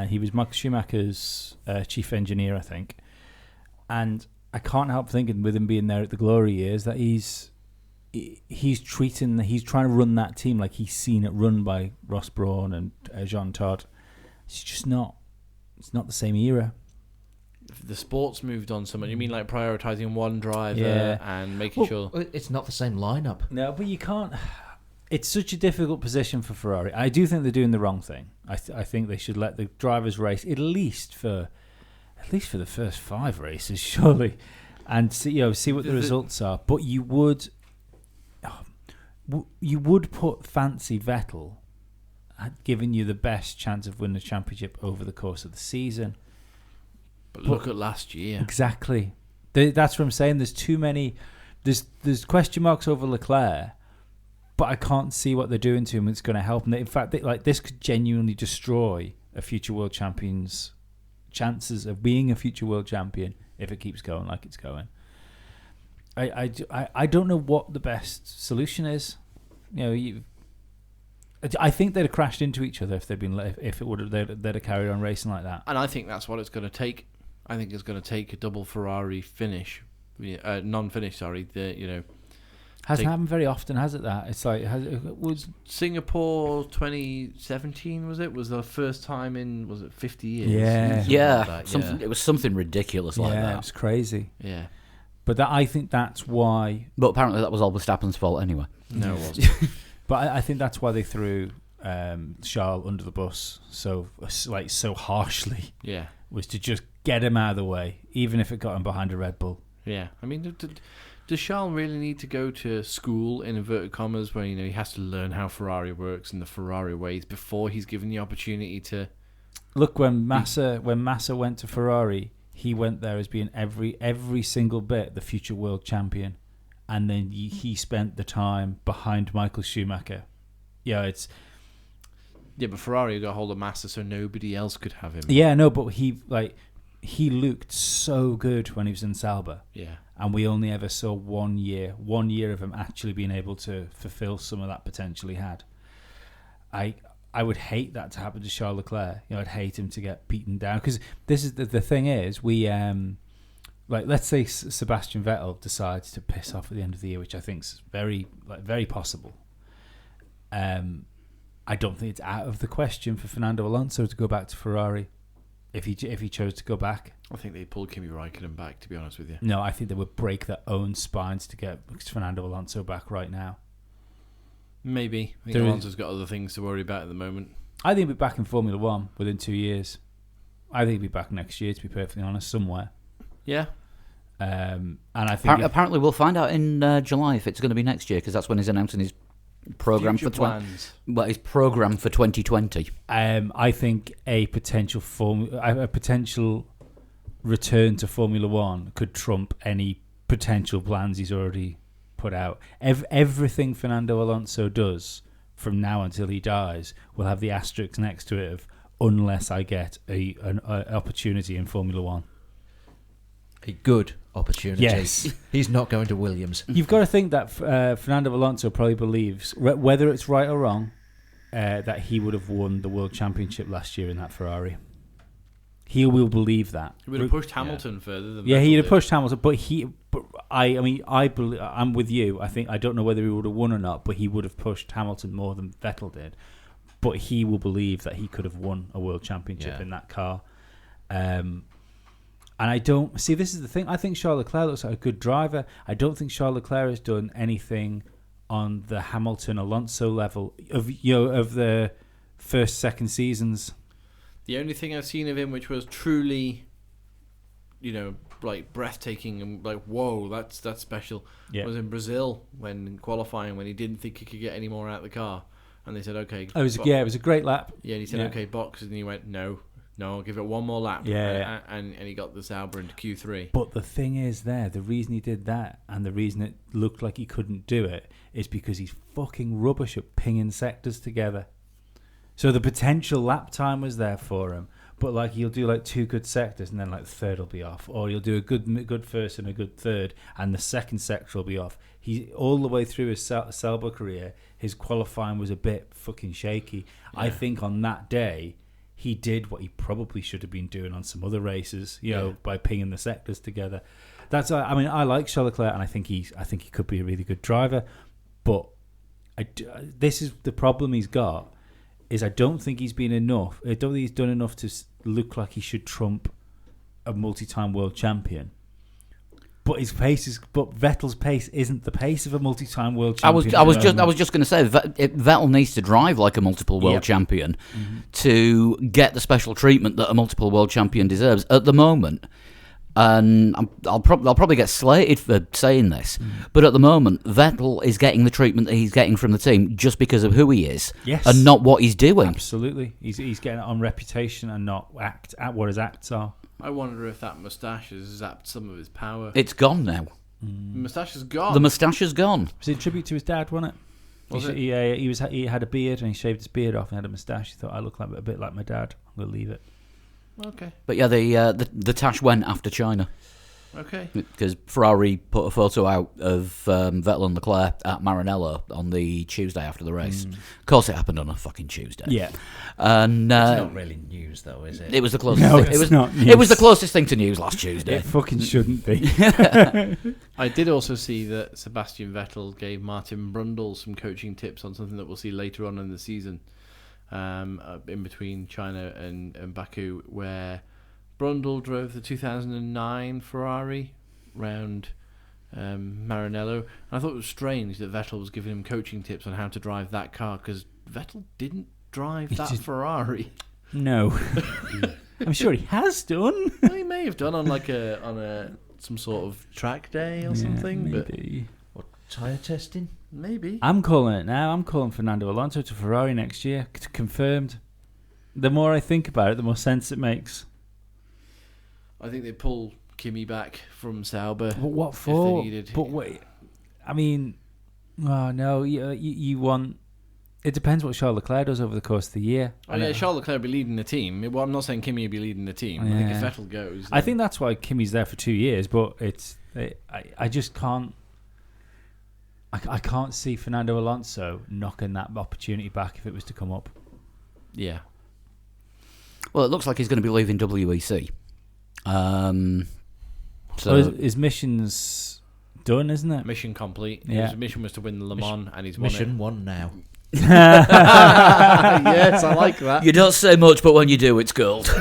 He was Michael Schumacher's chief engineer, I think. And I can't help thinking, with him being there at the glory years, that he's trying to run that team like he's seen it run by Ross Brawn and Jean Todt. It's just not. It's not the same era. The sport's moved on so much. You mean like prioritising one driver and making sure... It's not the same lineup. No, but you can't... It's such a difficult position for Ferrari. I do think they're doing the wrong thing. I think they should let the drivers race at least for the first 5 races, surely, and see what the results are. But you would put fancy Vettel at giving you the best chance of winning the championship over the course of the season. But look at last year. Exactly. That's what I'm saying. There's too many. There's question marks over Leclerc, but I can't see what they're doing to him that's going to help him. In fact, this could genuinely destroy a future world champion's chances of being a future world champion if it keeps going like it's going. I don't know what the best solution is. I think they'd have crashed into each other if they'd have carried on racing like that. And I think that's what it's going to take. I think it's going to take a double Ferrari finish, non-finish. Sorry, Hasn't happened very often, has it? That it's like it was Singapore 2017. Was the first time in 50 years? Yeah, It was something ridiculous like that. It was crazy. Yeah, but I think that's why. But apparently that was all Verstappen's fault anyway. No, it wasn't. But I think that's why they threw Charles under the bus so harshly. Yeah, was to just get him out of the way, even if it got him behind a Red Bull. Yeah, I mean, does Charles really need to go to school, in inverted commas, where he has to learn how Ferrari works and the Ferrari ways before he's given the opportunity to? Look, when Massa went to Ferrari, he went there as being every single bit the future world champion, and then he spent the time behind Michael Schumacher. Yeah, but Ferrari got hold of Massa, so nobody else could have him. Yeah, no, but he looked so good when he was in Sauber. Yeah. And we only ever saw 1 year of him actually being able to fulfill some of that potential he had. I would hate that to happen to Charles Leclerc. I'd hate him to get beaten down, because this is the thing is we let's say Sebastian Vettel decides to piss off at the end of the year, which I think is very possible. I don't think it's out of the question for Fernando Alonso to go back to Ferrari. If he chose to go back, I think they'd pull Kimi Räikkönen back, to be honest with you. No, I think they would break their own spines to get Fernando Alonso back right now. Maybe. I think Alonso's got other things to worry about at the moment. I think he'll be back in Formula One within 2 years. I think he'll be back next year, to be perfectly honest, somewhere. Yeah. And I think apparently we'll find out in July if it's going to be next year, because that's when he's announcing his program Future for plans. his program for 2020. I think a potential return to Formula One could trump any potential plans he's already put out. Everything Fernando Alonso does from now until he dies will have the asterisk next to it of unless I get an opportunity in Formula One. A good opportunity. Yes. He's not going to Williams. You've got to think that Fernando Alonso probably believes, whether it's right or wrong, that he would have won the World Championship last year in that Ferrari. He will believe that. He would have pushed Hamilton further than Yeah, Vettel he'd have did. pushed Hamilton, I'm with you. I don't know whether he would have won or not, but he would have pushed Hamilton more than Vettel did. But he will believe that he could have won a World Championship in that car. And I don't see. This is the thing. I think Charles Leclerc looks like a good driver. I don't think Charles Leclerc has done anything on the Hamilton Alonso level of the second seasons. The only thing I've seen of him which was truly, breathtaking and whoa, that's special, was in Brazil when qualifying, when he didn't think he could get any more out of the car, and they said okay. It was a great lap. Yeah, and he said okay, box, and he went no, I'll give it one more lap. And he got the Sauber into Q3. But the thing is, the reason he did that and the reason it looked like he couldn't do it is because he's fucking rubbish at pinging sectors together. So the potential lap time was there for him, but he'll do 2 good sectors and then the third will be off, or he'll do a good first and a good third, and the second sector will be off. He all the way through his Sauber career, his qualifying was a bit fucking shaky. Yeah. I think on that day, he did what he probably should have been doing on some other races, you know, by pinging the sectors together. I mean, I like Charles Leclerc, and I think he could be a really good driver, but this is the problem he's got. Is I don't think he's been enough. I don't think he's done enough to look like he should trump a multi-time world champion. But Vettel's pace isn't the pace of a multi-time world champion. I was just going to say Vettel needs to drive like a multiple world champion to get the special treatment that a multiple world champion deserves. At the moment, and I'll probably get slated for saying this, but at the moment, Vettel is getting the treatment that he's getting from the team just because of who he is, and not what he's doing. Absolutely, he's getting it on reputation and not what his acts are. I wonder if that moustache has zapped some of his power. It's gone now. The moustache is gone. The moustache is gone. Was it a tribute to his dad, wasn't it? He had a beard and he shaved his beard off and had a moustache. He thought, I look like a bit like my dad. I'm going to leave it. Okay. But yeah, the tash went after China. Okay. Because Ferrari put a photo out of Vettel and Leclerc at Maranello on the Tuesday after the race. Of course, it happened on a fucking Tuesday. Yeah. And it's not really news, though, is it? It was the closest. No, thing. it's not news. It was the closest thing to news last Tuesday. It fucking shouldn't be. I did also see that Sebastian Vettel gave Martin Brundle some coaching tips on something that we'll see later on in the season, in between China and Baku, where Brundle drove the 2009 Ferrari round Maranello. And I thought it was strange that Vettel was giving him coaching tips on how to drive that car, because Vettel didn't drive that Ferrari. No. I'm sure he has done. Well, he may have done on some sort of track day or something. Maybe. What, tyre testing? Maybe. I'm calling it now. I'm calling Fernando Alonso to Ferrari next year. Confirmed. The more I think about it, the more sense it makes. I think they pull Kimi back from Sauber. But what for? If they needed. But wait, I mean, oh no, you want. It depends what Charles Leclerc does over the course of the year. Oh yeah, Charles Leclerc will be leading the team. Well, I'm not saying Kimi will be leading the team. I think if Vettel goes, I think that's why Kimi's there for 2 years. But I just can't. I can't see Fernando Alonso knocking that opportunity back if it was to come up. Yeah. Well, it looks like he's going to be leaving WEC. So his mission's done, isn't it? Mission complete. Yeah. His mission was to win the Le Mans, and he's won Mission 1 now. Yes, I like that. You don't say much, but when you do, it's gold.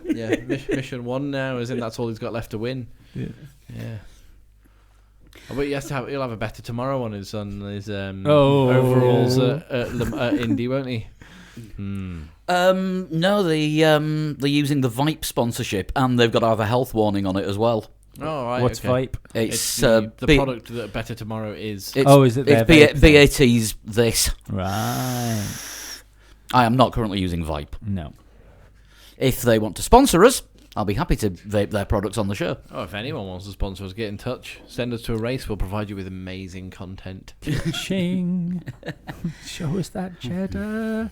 Yeah, mission 1 now, as in that's all he's got left to win. Yeah. I bet he'll have a better tomorrow on his overalls at Indy, won't he? No, they're using the Vipe sponsorship, and they've got to have a health warning on it as well. Oh, right. What's Vipe? It's the product that Better Tomorrow is. Is it? It's BAT's this. Right. I am not currently using Vipe. No. If they want to sponsor us, I'll be happy to vape their products on the show. Oh, if anyone wants to sponsor us, get in touch. Send us to a race. We'll provide you with amazing content. Ching. Show us that cheddar.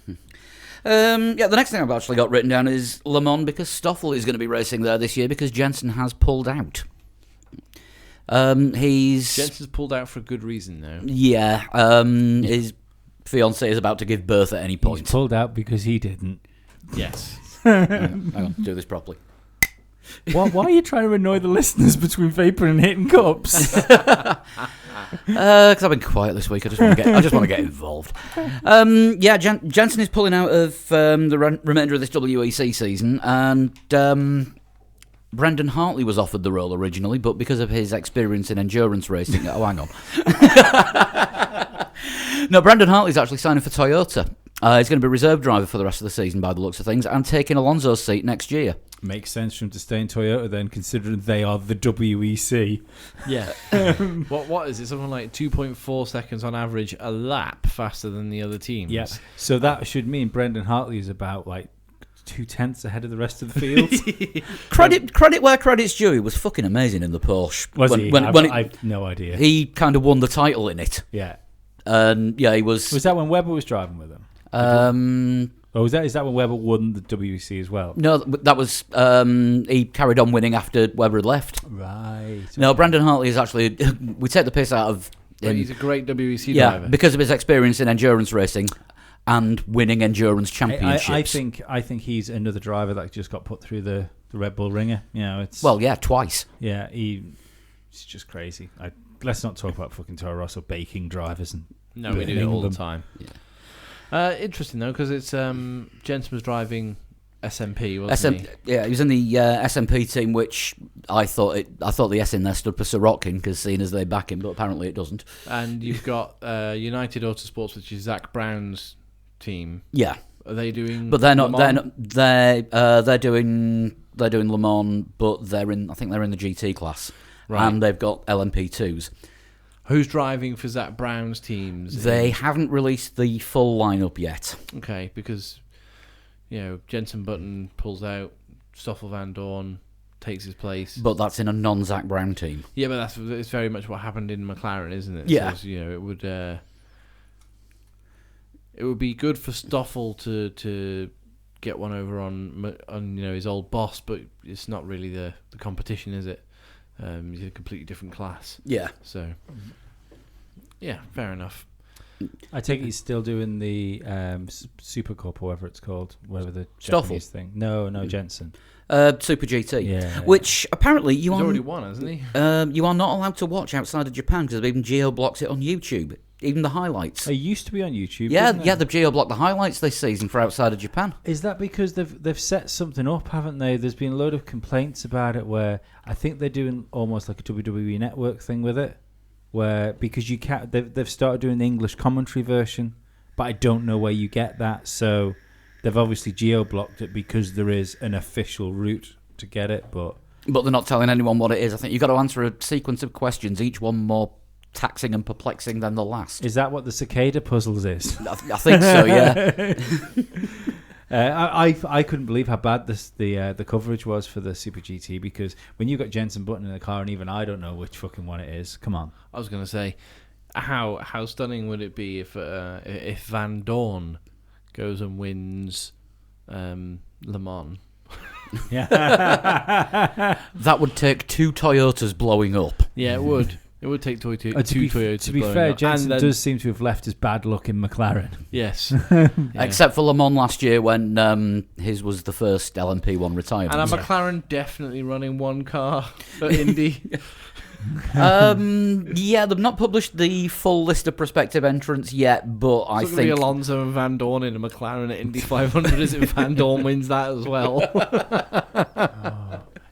The next thing I've actually got written down is Le Mans, because Stoffel is going to be racing there this year because Jensen has pulled out. Jensen's pulled out for a good reason now. Yeah. His fiancée is about to give birth at any point. He's pulled out because he didn't. Yes. Hang on, do this properly. Why are you trying to annoy the listeners between vaping and hitting cups? Because I've been quiet this week. I just want to get involved. Jensen is pulling out of the remainder of this WEC season, and Brendan Hartley was offered the role originally, but because of his experience in endurance racing, hang on. No, Brendan Hartley's actually signing for Toyota. He's going to be reserve driver for the rest of the season by the looks of things, and taking Alonso's seat next year. Makes sense for him to stay in Toyota then, considering they are the WEC. Yeah. What is it? Something like 2.4 seconds on average a lap faster than the other teams. Yeah. So that should mean Brendan Hartley is about 2/10 ahead of the rest of the field. Credit where credit's due. He was fucking amazing in the Porsche. I've no idea. He kind of won the title in it. Yeah. And he was. Was that when Webber was driving with him? Or is that when Webber won the WEC as well? No, that was he carried on winning after Webber had left. Right. No, Brendan Hartley is actually we take the piss out of him. But he's a great WEC yeah, driver. because of his experience in endurance racing, and winning endurance championships. I think he's another driver that just got put through the Red Bull ringer. You know, it's twice. Yeah, he's just crazy. Let's not talk about fucking Toro Rosso baking drivers and no, we do it all the them. time. Yeah. Interesting though, because it's Jensen was driving SMP, wasn't he? Yeah, he was in the SMP team, which I thought the S in there stood for Sorokin, because seeing as they back him, but apparently it doesn't. And you've got United Autosports, which is Zach Brown's team. Yeah, Are they doing? but they're not. Le Mans? They're doing Le Mans, but I think they're in the GT class, Right. and they've got LMP2s. Who's driving for Zach Brown's teams? They haven't released the full lineup yet. Okay, because Jensen Button pulls out, Stoffel Van Dorn takes his place. But that's in a non-Zach Brown team. Yeah, but it's very much what happened in McLaren, isn't it? Yeah. So, it would be good for Stoffel to get one over on his old boss, but it's not really the competition, is it? He's in a completely different class. Yeah. So, yeah, fair enough. I take it he's still doing the Super Cup or whatever it's called, whatever the Stoffel? Japanese thing. No, Jensen. Super GT, Yeah. which apparently He's already won, hasn't he? you are not allowed to watch outside of Japan, because even Geo blocks it on YouTube, even the highlights. It used to be on YouTube. Yeah, didn't it? yeah, they've Geo blocked the highlights this season for outside of Japan. Is that because they've set something up, haven't they? There's been a load of complaints about it where I think they're doing almost like a WWE Network thing with it, where because you can't, they've started doing the English commentary version, but I don't know where you get that. So they've obviously geo-blocked it because there is an official route to get it, but they're not telling anyone what it is. I think you've got to answer a sequence of questions, each one more taxing and perplexing than the last. is that what the cicada puzzles is? I think so, yeah. I couldn't believe how bad the coverage was for the Super GT, because when you got Jensen Button in the car, and even I don't know which fucking one it is. Come on. I was going to say, how stunning would it be if Van Dorn goes and wins Le Mans? Yeah. That would take 2 Toyotas blowing up. Yeah, it would. It would take two Toyotas. To be blowing fair, up. Jensen And then- does seem to have left his bad luck in McLaren. Yes. Yeah. Except for Le Mans last year, when his was the first LMP1 retirement. And are McLaren definitely running one car at Indy? Yeah, they've not published the full list of prospective entrants yet, but I It's going to be think Alonso and Van Dorn in a McLaren at Indy 500 as if Van Dorn wins that as well.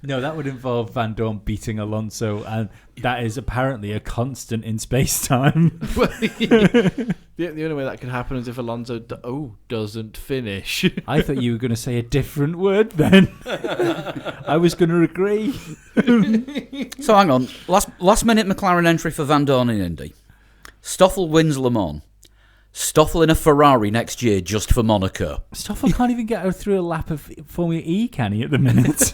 No, that would involve Van Dorn beating Alonso, and that is apparently a constant in space-time. The only way that could happen is if Alonso doesn't finish. I thought you were going to say a different word then. I was going to agree. so. Hang on, last minute McLaren entry for Van Dorn in Indy. Stoffel wins Le Mans. Stoffel in a Ferrari next year just for Monaco. Stoffel can't even get through a lap of Formula E, can he, at the minute?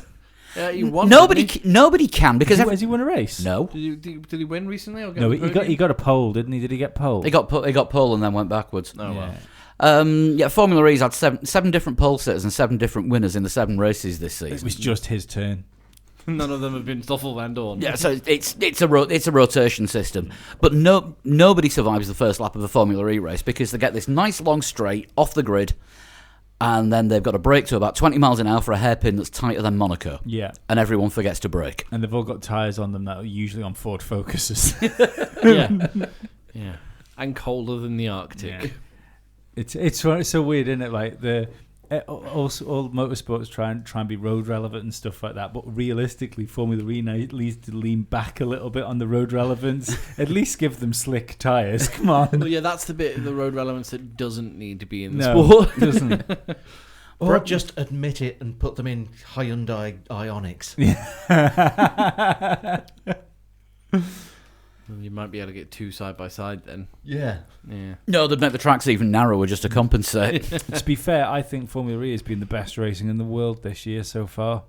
He won, Nobody didn't he? can because Has he won a race? no. Did he win recently? Or get No, the he podium? got a pole, didn't he? Did he get pole? He got pole and then went backwards. Oh, well. Yeah, Formula E's had seven different pole sitters and 7 different winners in the 7 races this It season. was just his turn. None of them have been Stoffel Van Dorn. Yeah, so it's a rotation system, but nobody survives the first lap of a Formula E race because they get this nice long straight off the grid, and then they've got to brake to about 20 miles an hour for a hairpin that's tighter than Monaco, Yeah. and everyone forgets to brake. And they've all got tyres on them that are usually on Ford Focuses. Yeah. And colder than the Arctic. It's so weird, isn't it? Like all motorsports try and be road relevant and stuff like that, but realistically, Formula E needs to lean back a little bit on the road relevance. At least give them slick tyres. Come on. Well, yeah, that's the bit of the road relevance that doesn't need to be in the No, sport. it doesn't. Or just admit it and put them in Hyundai Ioniqs. You might be able to get 2 side by side then. Yeah. Yeah. No, they'd make the tracks even narrower just to compensate. To be fair, I think Formula E has been the best racing in the world this year so far.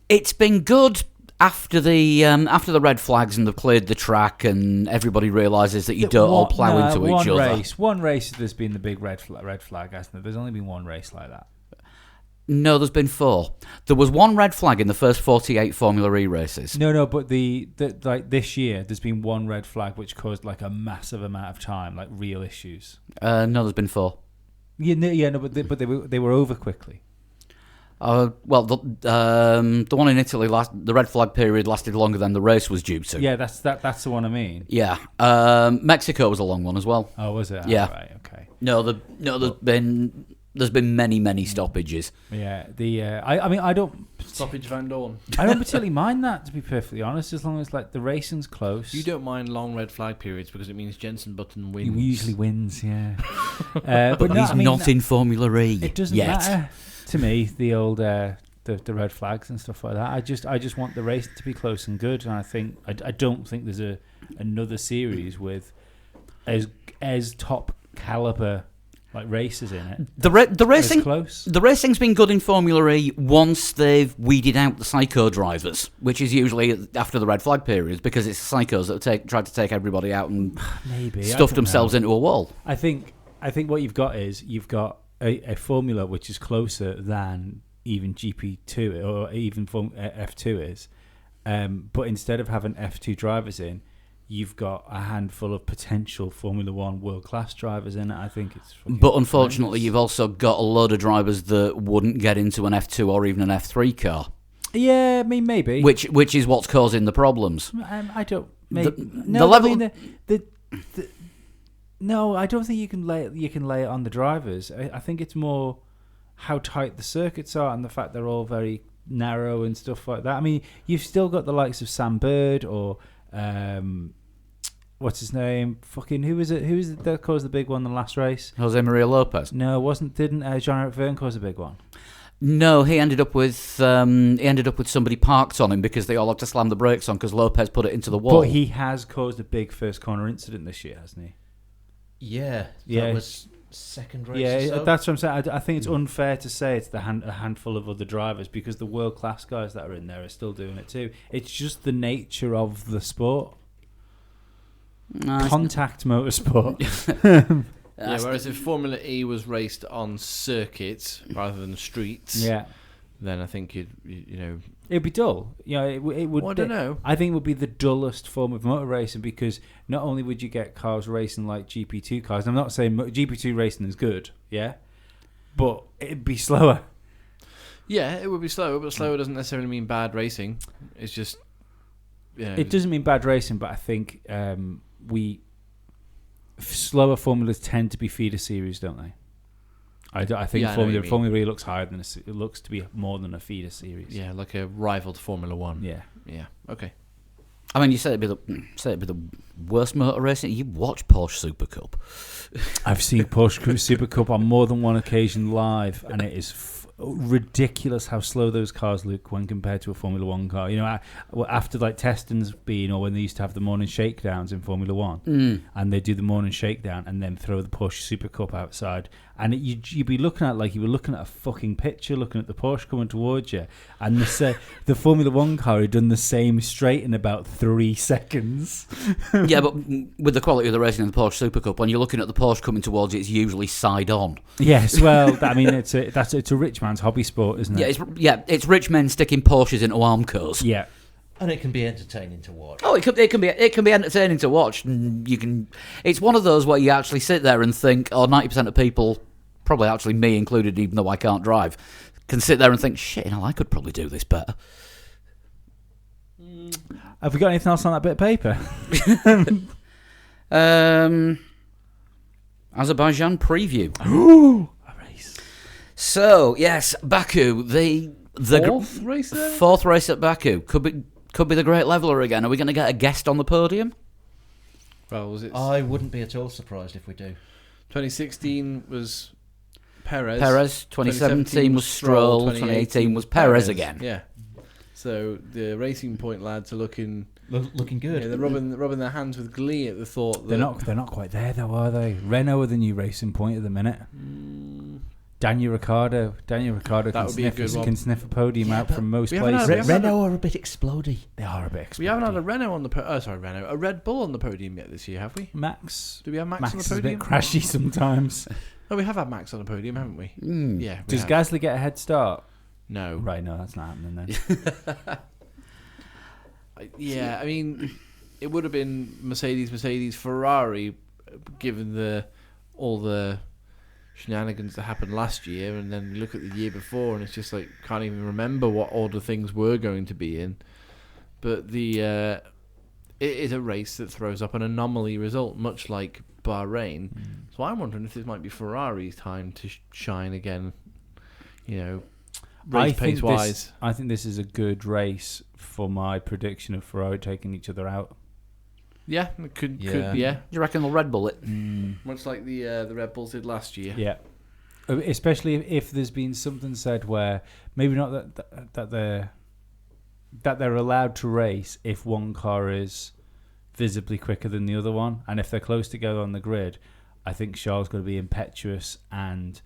It's been good after the red flags and they've cleared the track and everybody realises that you don't all plough into each other. One race there's been the big red flag, hasn't there? There's only been one race like that. No, there's been 4. There was 1 red flag in the first 48 Formula E races. No, but the like this year, there's been 1 red flag which caused like a massive amount of time, like real issues. No, there's been 4. No, but they were over quickly. Well, the one in Italy, the red flag period lasted longer than the race was due to. Yeah, that's the one I mean. Yeah. Mexico was a long one as well. Oh, was it? Yeah. Oh, right, okay. There's been many stoppages. Yeah. I don't Stoppage Van Dorn. I don't particularly mind that, to be perfectly honest, as long as like the racing's close. You don't mind long red flag periods because it means Jenson Button wins. He usually wins, yeah. But he's not in Formula E. It doesn't matter to me, the old the red flags and stuff like that. I just want the race to be close and good, and I don't think there's another series with as top caliber like races in it. The racing close. The racing's been good in Formula E once they've weeded out the psycho drivers, which is usually after the red flag periods, because it's the psychos that have tried to take everybody out and stuffed themselves into a wall. I think what you've got is a formula which is closer than even GP2 or even F2 is, but instead of having F2 drivers in, you've got a handful of potential Formula 1 world-class drivers in it. I think it's... But unfortunately, you've also got a load of drivers that wouldn't get into an F2 or even an F3 car. Yeah, I mean, maybe. Which is what's causing the problems. I don't... Maybe, the level... I mean, no, I don't think you can lay it on the drivers. I think it's more how tight the circuits are and the fact they're all very narrow and stuff like that. I mean, you've still got the likes of Sam Bird or... what's his name? Fucking who was it that caused the big one in the last race? Jose Maria Lopez. No, didn't Jean-Eric Vergne cause a big one? No, he ended up with somebody parked on him because they all had to slam the brakes on because Lopez put it into the wall. But he has caused a big first corner incident this year, hasn't he? Yeah, that was second race. Yeah, or so. that's what I'm saying. I think it's unfair to say it's a handful of other drivers because the world class guys that are in there are still doing it too. It's just the nature of the sport. Contact motorsport. Whereas if Formula E was raced on circuits rather than streets, then I think it'd be dull. It would. Well, I don't know. I think it would be the dullest form of motor racing because not only would you get cars racing like GP2 cars. I'm not saying GP2 racing is good, but it'd be slower. Yeah, it would be slower, but slower doesn't necessarily mean bad racing. It's just it doesn't mean bad racing, but I think slower formulas tend to be feeder series, don't they? I think Formula E looks higher than it looks to be more than a feeder series. Yeah, like a rival to Formula 1. Yeah. Okay. I mean, you said it'd be the worst motor racing. You watch Porsche Super Cup. I've seen Porsche Super Cup on more than one occasion live, and it is ridiculous how slow those cars look when compared to a Formula 1 car. After like testings being, or when they used to have the morning shakedowns in Formula 1, and they do the morning shakedown and then throw the Porsche Super Cup outside, and you'd be looking at like you were looking at a fucking picture, looking at the Porsche coming towards you, and the Formula 1 car had done the same straight in about 3 seconds. Yeah, but with the quality of the racing in the Porsche Super Cup, when you're looking at the Porsche coming towards you, it's usually side on. Yes, well, it's a rich man's hobby sport, isn't it? It's rich men sticking Porsches into Armcos. Yeah. And it can be entertaining to watch. Oh, it can be entertaining to watch. It's one of those where you actually sit there and think, 90% of people, probably actually me included, even though I can't drive, can sit there and think, shit, I could probably do this better. Have we got anything else on that bit of paper? Azerbaijan preview. Ooh, a race. So yes, Baku, the fourth race at Baku could be the Great Leveller again. Are we going to get a guest on the podium? Well, was it? I wouldn't be at all surprised if we do. 2016 was Perez. 2017 was Stroll. 2018 was Perez again. Yeah. So the Racing Point lads are looking good. Yeah, they're rubbing their hands with glee at the thought that they're not quite there though, are they? Renault are the new Racing Point at the minute. Daniel Ricciardo can sniff a podium out from most places. Renault are a bit explodey. They are a bit explodey. We haven't had a Renault on the a Red Bull on the podium yet this year, have we? Max. Do we have Max on the Is a podium? bit crashy sometimes. Oh, we have had Max on the podium, haven't we? Yeah. Does Gasly get a head start? No. Right, no, that's not happening then. Yeah, I mean, it would have been Mercedes, Ferrari, given all the shenanigans that happened last year, and then you look at the year before, and it's just like can't even remember what order things were going to be in. But it is a race that throws up an anomaly result, much like Bahrain. So I'm wondering if this might be Ferrari's time to shine again. Race pace wise. I think this is a good race for my prediction of Ferrari taking each other out. Yeah, it could. Do you reckon they'll Red Bull it? Much like the Red Bulls did last year. Yeah, especially if there's been something said where maybe not that they're allowed to race if one car is visibly quicker than the other one, and if they're close together on the grid, I think Charles got to be impetuous and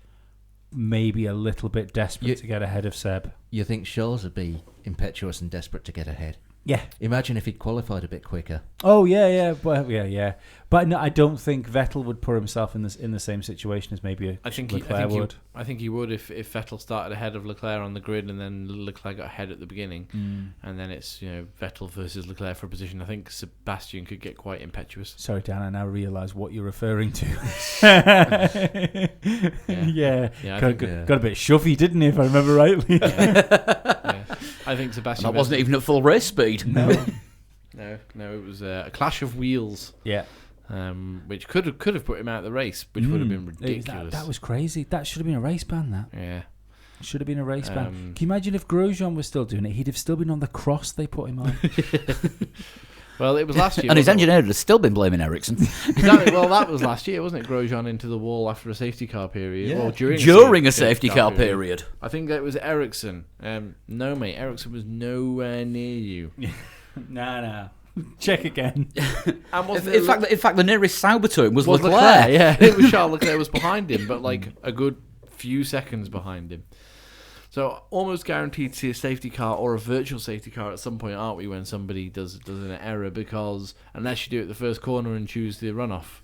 maybe a little bit desperate to get ahead of Seb. You think Charles would be impetuous and desperate to get ahead? Yeah. Imagine if he'd qualified a bit quicker. Oh yeah. Well, yeah. But no, I don't think Vettel would put himself in the same situation as maybe Leclerc would. I think he would if Vettel started ahead of Leclerc on the grid, and then Leclerc got ahead at the beginning, and then it's Vettel versus Leclerc for a position. I think Sebastian could get quite impetuous. Sorry, Dan, I now realise what you're referring to. Yeah. Got a bit shovey, didn't he? If I remember rightly. Yeah. I think Sebastian. And that wasn't even at full race speed. No. No, it was a clash of wheels. Yeah. Which could have put him out of the race, which would have been ridiculous. That was crazy. That should have been a race ban. That should have been a race ban. Can you imagine if Grosjean was still doing it? He'd have still been on the cross they put him on. Well, it was last year. And his engineer would have still been blaming Ericsson. Exactly. Well, that was last year, wasn't it? Grosjean into the wall after a safety car period. Yeah. Well, during a safety car period. I think that was Ericsson. No, mate. Ericsson was nowhere near you. No. Check again. In fact, the nearest Sauber to him was Leclerc. Yeah, it was Charles Leclerc was behind him, but like a good few seconds behind him. So almost guaranteed to see a safety car or a virtual safety car at some point, aren't we? When somebody does an error, because unless you do it at the first corner and choose the runoff,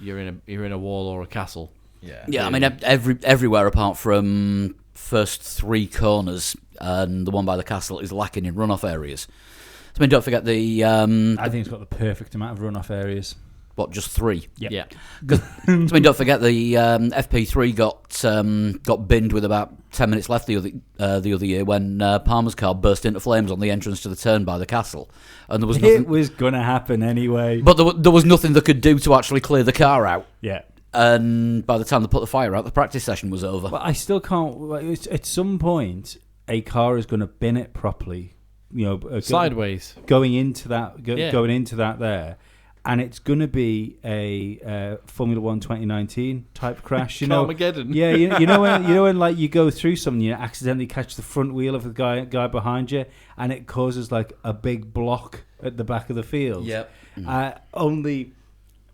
you're in a wall or a castle. Yeah. I mean, everywhere apart from first three corners and the one by the castle is lacking in runoff areas. I mean, don't forget the. I think it's got the perfect amount of runoff areas. What, just three? Yep. Yeah. I mean, don't forget the FP3 got binned with about 10 minutes left the other year when Palmer's car burst into flames on the entrance to the turn by the castle, and there was nothing. It was going to happen anyway. But there was nothing they could do to actually clear the car out. Yeah. And by the time they put the fire out, the practice session was over. But I still can't. At some point, a car is going to bin it properly. Sideways. Going into that there. And it's going to be a Formula 1 2019 type crash, Carmageddon. Yeah, you know when like you go through something, you accidentally catch the front wheel of the guy behind you, and it causes like a big block at the back of the field. Yep. Only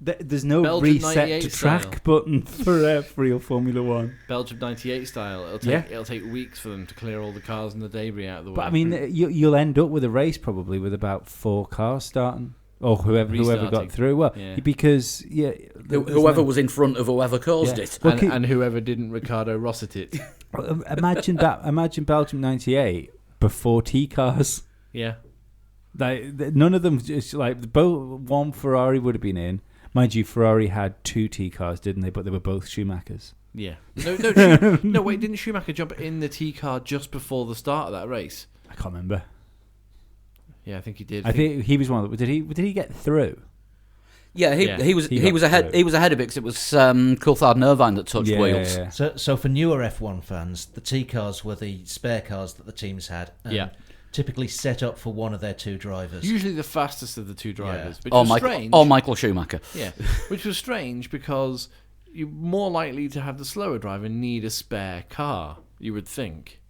there's no Belgium reset to track style button for real Formula 1. Belgium 98 style. It'll take weeks for them to clear all the cars and the debris out of the way. But I mean, you'll end up with a race probably with about 4 cars starting. Or whoever got through. Well, because whoever was in front of whoever caused it, and whoever didn't Ricardo Rosset it. Imagine that. Imagine Belgium '98 before T cars. Yeah, none of them. Just like one Ferrari would have been in. Mind you, Ferrari had 2 T cars, didn't they? But they were both Schumachers. Yeah. No, wait. Didn't Schumacher jump in the T car just before the start of that race? I can't remember. Yeah, I think he did. I think he was one of them. Did he get through? Yeah, he was ahead. Through. He was ahead of it because it was Coulthard and Irvine that touched wheels. Yeah. So for newer F1 fans, the T cars were the spare cars that the teams had. Typically set up for one of their 2 drivers. Usually the fastest of the 2 drivers. Yeah. Or Michael Schumacher. Yeah, which was strange because you're more likely to have the slower driver need a spare car, you would think.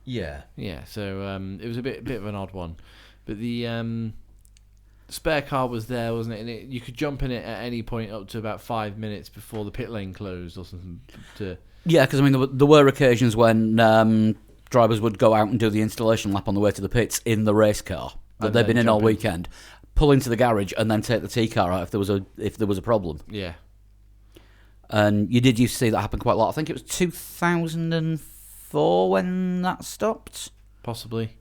Yeah. Yeah, so it was a bit of an odd one. But the spare car was there, wasn't it? And you could jump in it at any point up to about 5 minutes before the pit lane closed or something. Yeah, because I mean, there were occasions when drivers would go out and do the installation lap on the way to the pits in the race car that they'd been in all weekend, pull into the garage and then take the T car out if there was a problem. Yeah. And you did used to see that happen quite a lot. I think it was 2004 when that stopped. Possibly.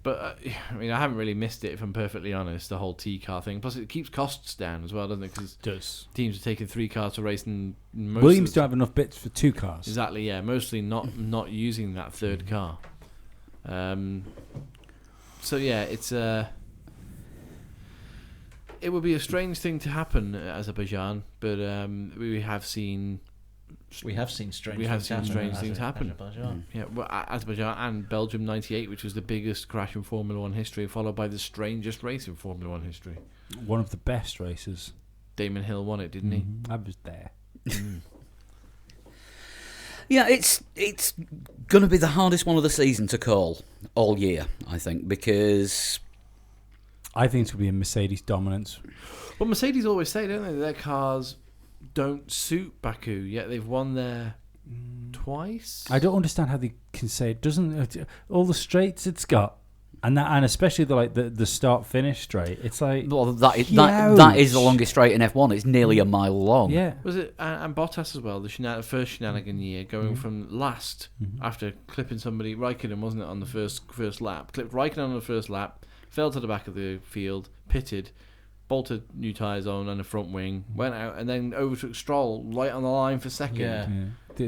But, I mean, I haven't really missed it, if I'm perfectly honest, the whole T-car thing. Plus, it keeps costs down as well, doesn't it? Because Does. teams are taking 3 cars to race and most Williams of don't have enough bits for 2 cars. Exactly, yeah. Mostly not using that third car. So, yeah, it's... it would be a strange thing to happen at Azerbaijan, but we have seen... We have seen strange things happen. Azerbaijan. Yeah, well, Azerbaijan and Belgium '98, which was the biggest crash in Formula One history, followed by the strangest race in Formula One history. One of the best races. Damon Hill won it, didn't he? I was there. Yeah, it's going to be the hardest one of the season to call all year, I think, because... I think it's going to be a Mercedes dominance. Well, Mercedes always say, don't they, their cars don't suit Baku, yet they've won there twice. I don't understand how they can say it doesn't. All the straights it's got, and especially the start finish straight. It's like, well, that is the longest straight in F1. It's nearly a mile long. Yeah. Was it and Bottas as well? The first shenanigan year, going from last after clipping somebody, Raikkonen, wasn't it, on the first lap? Clipped Raikkonen on the first lap, fell to the back of the field, pitted, bolted new tyres on and a front wing, went out and then overtook Stroll right on the line for second. Yeah.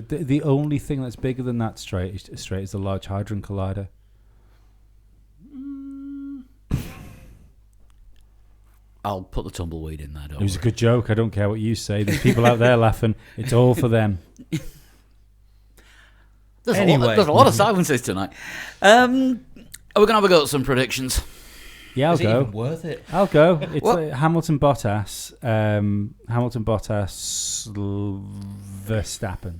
The only thing that's bigger than that straight is the Large Hadron Collider. I'll put the tumbleweed in there. It was a good joke. I don't care what you say. There's people out there laughing. It's all for them. There's a lot of silences tonight. Are we going to have a go at some predictions? Yeah, I'll Is it go. even worth it? I'll go. It's Hamilton Bottas. Hamilton Bottas Verstappen.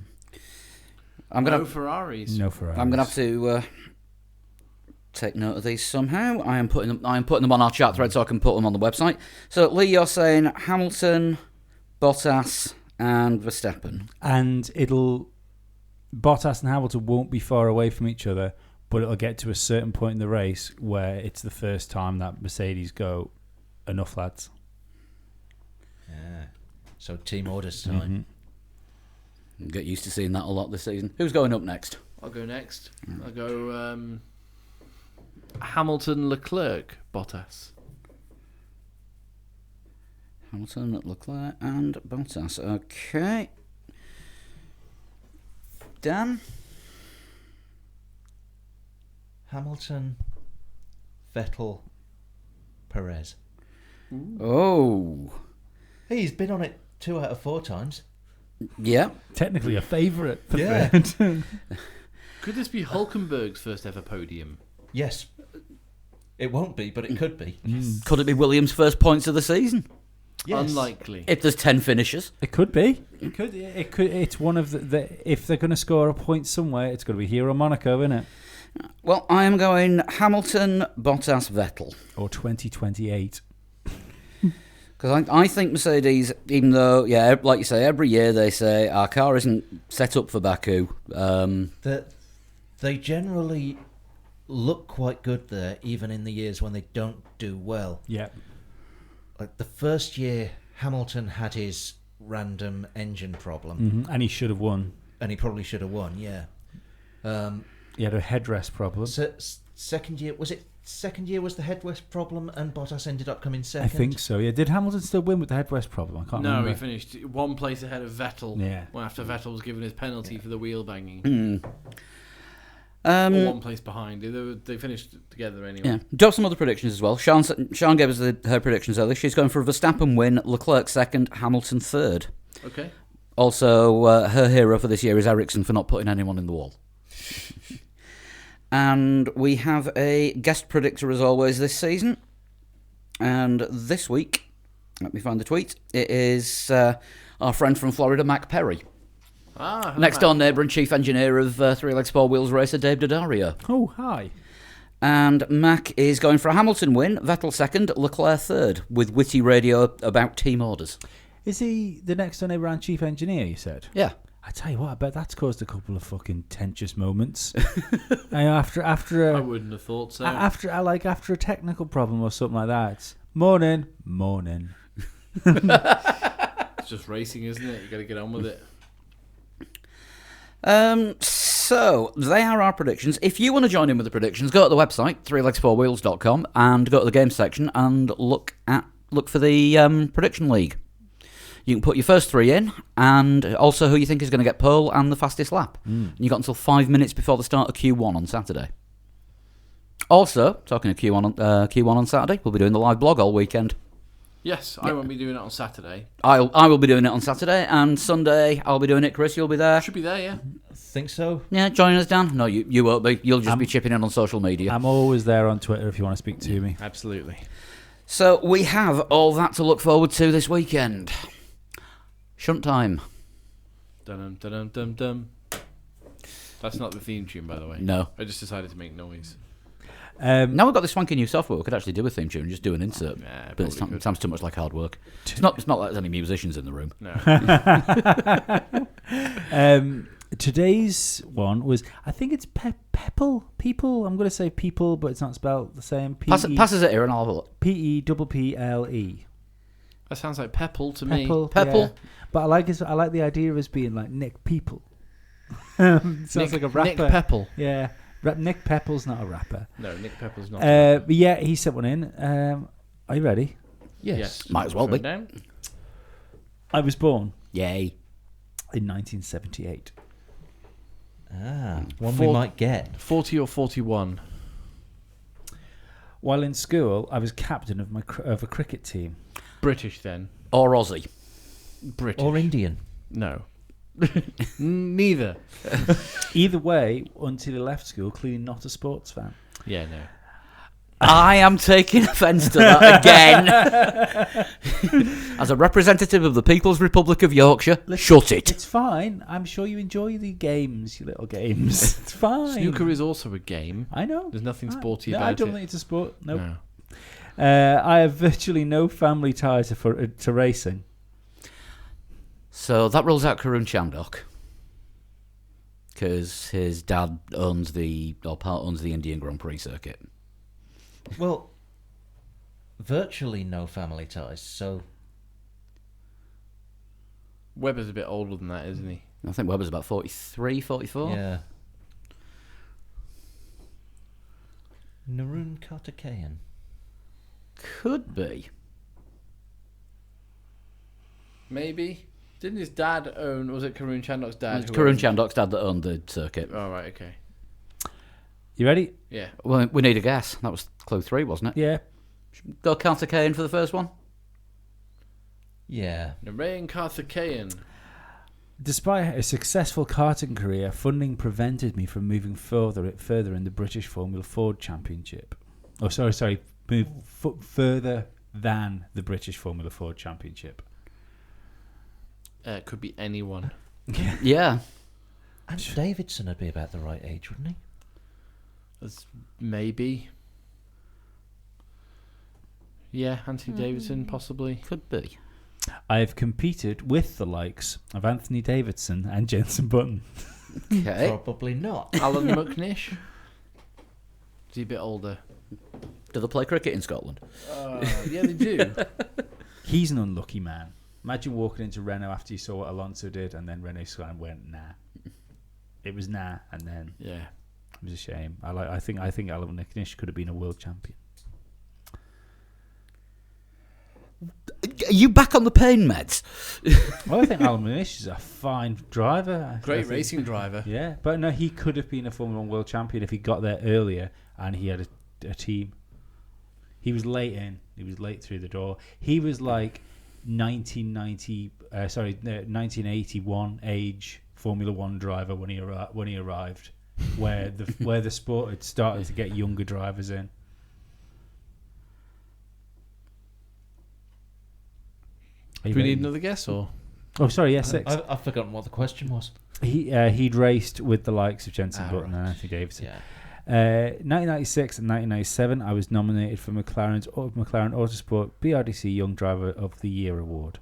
No Ferraris. No Ferraris. I'm going to have to take note of these somehow. I am putting them on our chat thread so I can put them on the website. So Lee, you're saying Hamilton, Bottas, and Verstappen, and Bottas and Hamilton won't be far away from each other, but it'll get to a certain point in the race where it's the first time that Mercedes go, enough lads. Yeah. So team orders time. Get used to seeing that a lot this season. Who's going up next? I'll go next. I'll go Hamilton, Leclerc, Bottas. Hamilton, Leclerc, and Bottas. Okay. Dan? Hamilton, Vettel, Perez. Oh. Hey, he's been on it 2 out of 4 times. Yeah. Technically a favourite. Yeah. Could this be Hulkenberg's first ever podium? Yes. It won't be, but it could be. Could it be Williams' first points of the season? Yes. Unlikely. If there's 10 finishes. It could be. It could. It's one of the if they're going to score a point somewhere, it's going to be here or Monaco, isn't it? Well, I am going Hamilton, Bottas, Vettel. Or 2028. Because I think Mercedes, even though, yeah, like you say, every year they say our car isn't set up for Baku. They generally look quite good there, even in the years when they don't do well. Yeah. Like the first year, Hamilton had his random engine problem. And he should have won. And he probably should have won, yeah. He had a headrest problem. So, second year was the headrest problem, and Bottas ended up coming second. I think so. Yeah. Did Hamilton still win with the headrest problem? I can't remember. No, he finished one place ahead of Vettel. Yeah. After Vettel was given his penalty for the wheel banging. Or one place behind. They finished together anyway. Yeah. Do have some other predictions as well. Sean gave us her predictions earlier. She's going for a Verstappen win, Leclerc second, Hamilton third. Okay. Also, her hero for this year is Ericsson for not putting anyone in the wall. And we have a guest predictor as always this season. And this week, let me find the tweet. It is our friend from Florida, Mac Perry. Next door neighbour and chief engineer of Three Legs Four Wheels racer Dave Daddario. Oh, hi. And Mac is going for a Hamilton win, Vettel second, Leclerc third, with witty radio about team orders. Is he the next door neighbour and chief engineer, you said? Yeah. I tell you what, I bet that's caused a couple of fucking tensious moments. after I wouldn't have thought so. After a technical problem or something like that. It's morning. It's just racing, isn't it? You got to get on with it. So they are our predictions. If you want to join in with the predictions, go to the website 3legs4wheels.com and go to the game section and look for the prediction league. You can put your first 3 in, and also who you think is going to get pole and the fastest lap. And you got until 5 minutes before the start of Q1 on Saturday. Also, talking of Q1 on Saturday, we'll be doing the live blog all weekend. Yes, I won't be doing it on Saturday. I will be doing it on Saturday, and Sunday I'll be doing it. Chris, you'll be there. Should be there, yeah. Think so? Yeah, joining us, Dan. No, you won't be. You'll just be chipping in on social media. I'm always there on Twitter if you want to speak to me. Absolutely. So we have all that to look forward to this weekend. Shunt time. Dum dum dum dum. That's not the theme tune, by the way. No. I just decided to make noise. Now we've got this swanky new software. We could actually do a theme tune and just do an insert. Yeah, But it sounds too much like hard work. It's not like there's any musicians in the room. No. Today's one was, I think it's people. I'm going to say people, but it's not spelled the same. Pass us it here and I'll have a look. P-E-P-P-L-E. That sounds like Pepple to me. Pepple. Yeah. But I like the idea of us being like Nick People. Sounds like a rapper. Nick Pepple. Yeah. Nick Pepple's not a rapper. No, Nick Pepple's not. But yeah, he sent one in. Are you ready? Yes. Might as well be. Down. I was born Yay. in 1978. One we might get. 40 or 41? While in school, I was captain of a cricket team. British then. Or Aussie. British. Or Indian. No. Neither. Either way, until he left school, clearly not a sports fan. Yeah, no. I am taking offence to that again. As a representative of the People's Republic of Yorkshire, shut it. It's fine. I'm sure you enjoy the games, you little games. It's fine. Snooker is also a game. I know. There's nothing sporty No, about it. I don't think it's a sport. Nope. No. I have virtually no family ties to racing. So that rules out Karun Chandok. Because his dad owns the Indian Grand Prix circuit. Well, virtually no family ties, so... Webber's a bit older than that, isn't he? I think Webber's about 43, 44. Yeah. Narun Kartikeyan. Could be. Maybe. Didn't his dad own... Was it Karun Chandok's dad? It's Karun Chandok's dad that owned the circuit. Oh, right, okay. You ready? Yeah. Well, we need a guess. That was clue 3, wasn't it? Yeah. Go Kartikeyan for the first one. Yeah. Narayan Karthikeyan. Despite a successful karting career, funding prevented me from moving further in the British Formula Ford Championship. Oh, sorry. Move further than the British Formula Ford Championship. Could be anyone. Yeah. And Davidson would be about the right age, wouldn't he? Maybe. Yeah, Anthony Davidson, possibly. Could be. I have competed with the likes of Anthony Davidson and Jenson Button. Okay. Probably not. Alan McNish. Is he a bit older? Do they play cricket in Scotland? Yeah, they do. He's an unlucky man. Imagine walking into Renault after you saw what Alonso did, and then Renault went nah. It was nah, and then Yeah. it was a shame. I think Alan McNish could have been a world champion. Are you back on the pain meds? Well, I think Alan McNish is a fine driver. I Great think. racing driver. Yeah, but no, he could have been a Formula 1 world champion if he got there earlier and he had a team. He was late in. He was late through the door. He was like 1981 age Formula 1 driver when he arrived, where the sport had started to get younger drivers in. Do we need another guess or? Oh, sorry, yes, 6. I've forgotten what the question was. He'd raced with the likes of Jenson Button right. and Anthony Davidson. Yeah. 1996 and 1997, I was nominated for McLaren Autosport BRDC Young Driver of the Year award.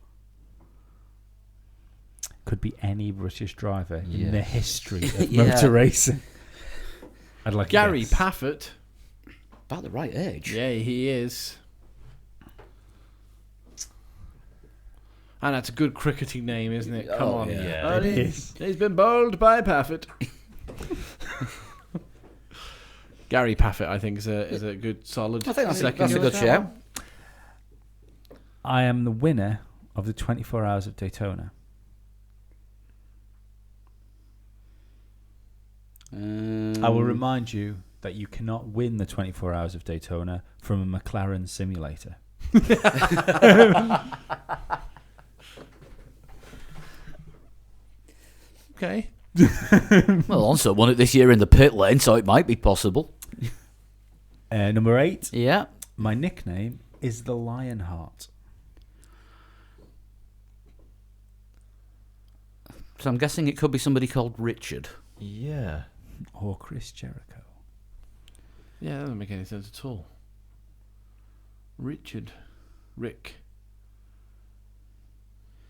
Could be any British driver in the history of motor racing. I'd like Gary a guess. Paffett. About the right age. Yeah, he is. And that's a good cricketing name, isn't it? Come on. yeah. It is. He's been bowled by Paffett. Gary Paffett, I think, is a good, solid I think that's second. a good shout. I am the winner of the 24 Hours of Daytona. I will remind you that you cannot win the 24 Hours of Daytona from a McLaren simulator. Okay. Well, Alonso won it this year in the pit lane, so it might be possible. Number 8. Yeah. My nickname is the Lionheart. So I'm guessing it could be somebody called Richard. Yeah. Or Chris Jericho. Yeah, that doesn't make any sense at all. Richard. Rick.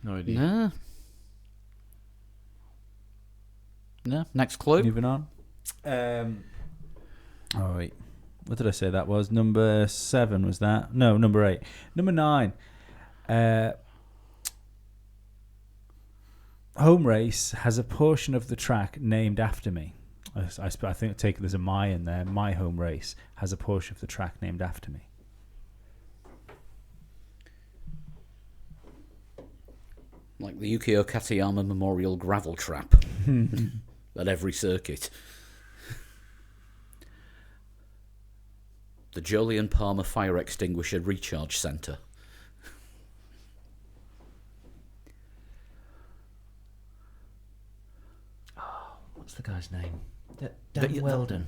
No idea. No. No. Next clue. Moving on. Oh, wait. What did I say that was? Number 7 was that? No, number 8. Number 9. Home Race has a portion of the track named after me. I think there's a my in there. My Home Race has a portion of the track named after me. Like the Yukio Katayama Memorial Gravel Trap at every circuit. The Jolyon Palmer Fire Extinguisher Recharge Centre. What's the guy's name? Dan Weldon.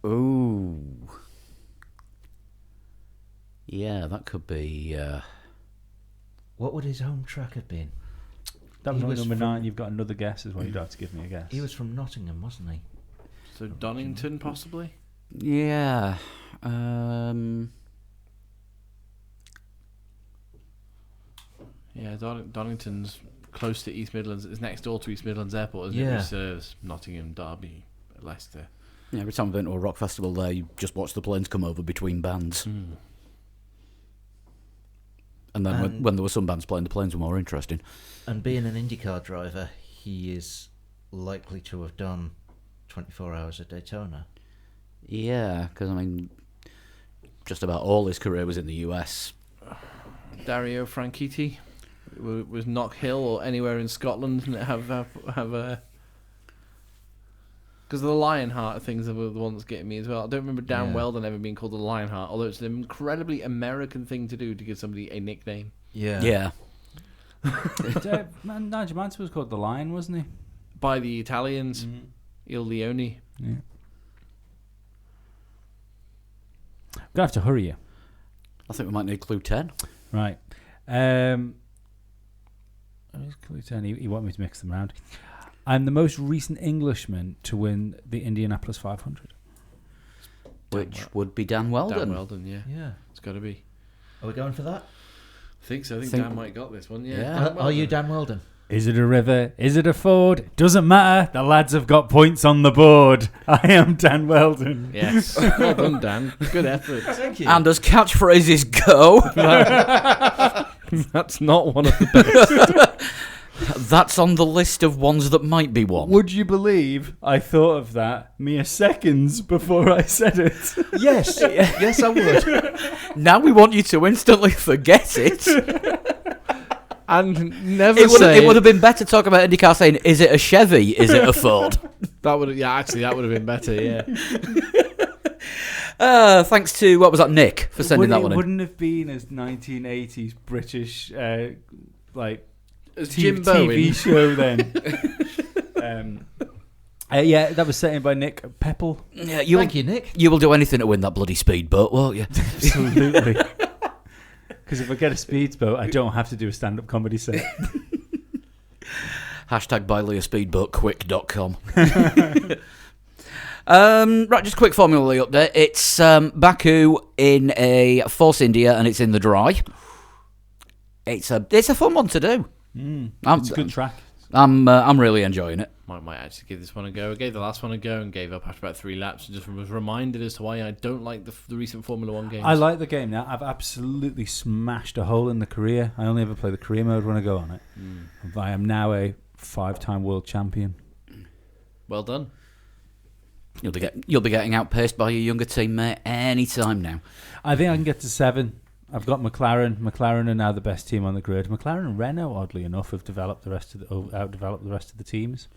Ooh. Yeah, that could be... What would his home track have been? That He was was number from- 9. You've got another guess as well. You'd have to give me a guess. He was from Nottingham, wasn't he? So Donington, possibly? Yeah. Yeah, Donington's close to East Midlands. It's next door to East Midlands Airport, isn't it? Yeah. Which serves Nottingham, Derby, Leicester. Yeah, every time I've been to a rock festival there, you just watch the planes come over between bands. And then when there were some bands playing, the planes were more interesting. And being an IndyCar driver, he is likely to have done 24 Hours at Daytona. Yeah, because, I mean, just about all his career was in the US. Dario Franchitti was Knock Hill or anywhere in Scotland, and have a... Because the Lionheart things are the ones that's getting me as well. I don't remember Dan Weldon ever being called the Lionheart, although it's an incredibly American thing to do to give somebody a nickname. Yeah. Yeah. Nigel Mansell was called the Lion, wasn't he? By the Italians, Il Leone. Yeah. I'm going to have to hurry you. I think we might need clue 10. Right. Clue 10. He wanted me to mix them around. I'm the most recent Englishman to win the Indianapolis 500. Which would be Dan Weldon. Dan Weldon, yeah. Yeah. It's got to be. Are we going for that? I think so. I think Think- Dan might have got this one, yeah. Yeah. Dan Are Weldon. you Dan Weldon? Is it a river? Is it a ford? Doesn't matter. The lads have got points on the board. I am Dan Weldon. Yes. Well done, Dan. Good effort. Thank you. And as catchphrases go, That's not one of the best. that's on the list of ones that might be one. Would you believe I thought of that mere seconds before I said it? Yes. Yes, I would. Now we want you to instantly forget it. And never It would have been better to talk about IndyCar saying, is it a Chevy? Is it a Ford? That would that would have been better, yeah. Thanks to, what was that, Nick, for sending that one in. Wouldn't have been as 1980s British, As TV Jim Bowen. show then. Yeah, that was set in by Nick Pepple. Yeah, Thank you, Nick. You will do anything to win that bloody speedboat, won't you? Absolutely. Because if I get a speedboat, I don't have to do a stand-up comedy set. Hashtag buy Lee a speedboatquick.com. Right, just a quick Formula E update. It's Baku in a Force India, and it's in the dry. It's a fun one to do. It's a good track. I'm really enjoying it. might actually give this one a go. I gave the last one a go and gave up after about 3 laps, and just was reminded as to why I don't like the recent Formula 1 games. I like the game now. I've absolutely smashed a hole in the career. I only ever play the career mode when I go on it. I am now a 5-time world champion. Well done. You'll be getting outpaced by your younger teammate any time now. I think I can get to 7. I've got McLaren. McLaren are now the best team on the grid. McLaren and Renault, oddly enough, have outdeveloped the rest of the teams.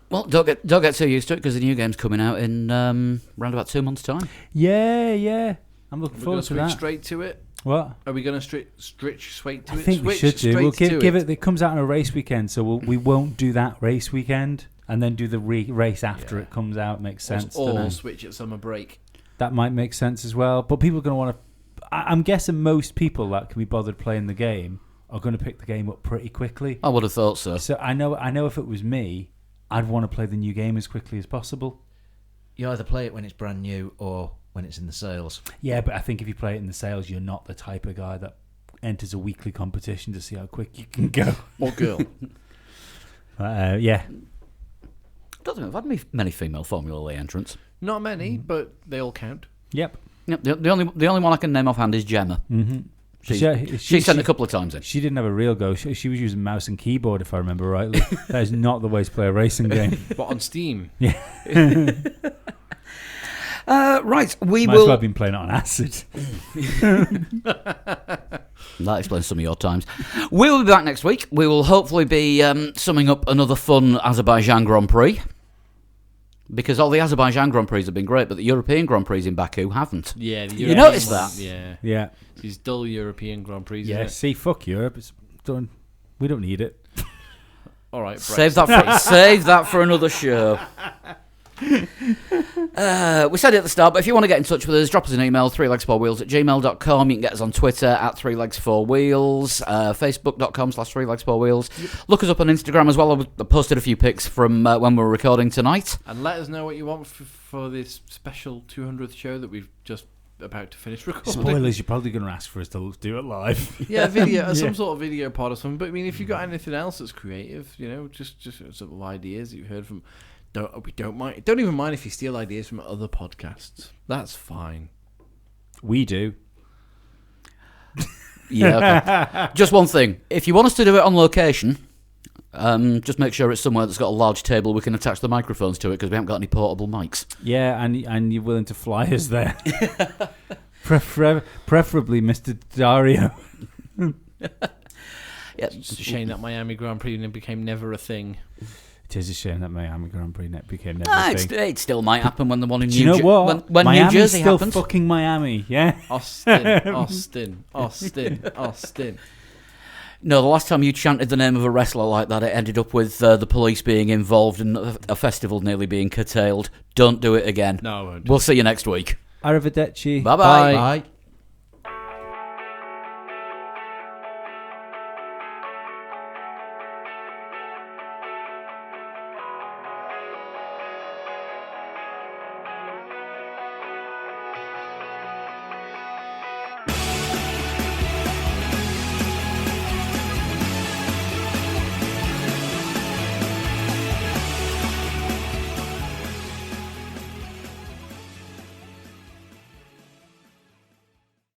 Well, don't get too used to it because the new game's coming out in around about 2 months' time. Yeah. I'm looking We're going forward to to switch that. straight to it. What? Are we going to switch straight to I it? think we Switch should do. We'll straight give to it. It comes out on a race weekend, so we won't do that race weekend and then do the race after it comes out. Makes sense. Or switch at summer break. That might make sense as well. But people are going to want to. I'm guessing most people that can be bothered playing the game are going to pick the game up pretty quickly. I would have thought so. So I know if it was me, I'd want to play the new game as quickly as possible. You either play it when it's brand new or when it's in the sales. Yeah, but I think if you play it in the sales, you're not the type of guy that enters a weekly competition to see how quick you can go. Or girl. Yeah. I don't think we've had many female Formula E entrants. Not many, but they all count. Yep. Yep, the only one I can name offhand is Gemma. Mm-hmm. She sent a couple of times in. She didn't have a real go. She was using mouse and keyboard, if I remember rightly. That is not the way to play a racing game. But on Steam. Yeah. Right, we Might as will. well have been playing it on acid. That explains some of your times. We will be back next week. We will hopefully be summing up another fun Azerbaijan Grand Prix. Because all the Azerbaijan Grand Prix have been great, but the European Grand Prix in Baku haven't. Yeah, the You European noticed ones, that? Yeah. Yeah. These dull European Grand Prix. Yeah, isn't it? see, fuck Europe. It's done. We don't need it. All right, Save that for another show. We said it at the start, but if you want to get in touch with us, drop us an email, 3legs4wheels@gmail.com. You can get us on Twitter at 3legs4wheels, facebook.com/3legs4wheels. Look us up on Instagram as well. I posted a few pics from when we were recording tonight. And let us know what you want for this special 200th show that we've just about to finish recording. Spoilers, you're probably going to ask for us to do it live. Yeah, video, some sort of video pod or something. But I mean, if you've got anything else that's creative, just sort of ideas that you've heard from. We don't mind. Don't even mind if you steal ideas from other podcasts. That's fine. We do. Yeah, okay. Just one thing. If you want us to do it on location, just make sure it's somewhere that's got a large table we can attach the microphones to it, because we haven't got any portable mics. Yeah, and you're willing to fly us there. Preferably Mr. Dario. Yeah. It's a shame that Miami Grand Prix became never a thing. It is a shame that Miami Grand Prix became never a thing. It still might happen when the one in Do you know what? when New Miami's Jersey still happens. fucking Miami, yeah? Austin. No, the last time you chanted the name of a wrestler like that, it ended up with the police being involved and a festival nearly being curtailed. Don't do it again. No, I won't. We'll see you next week. Arrivederci. Bye-bye. Bye.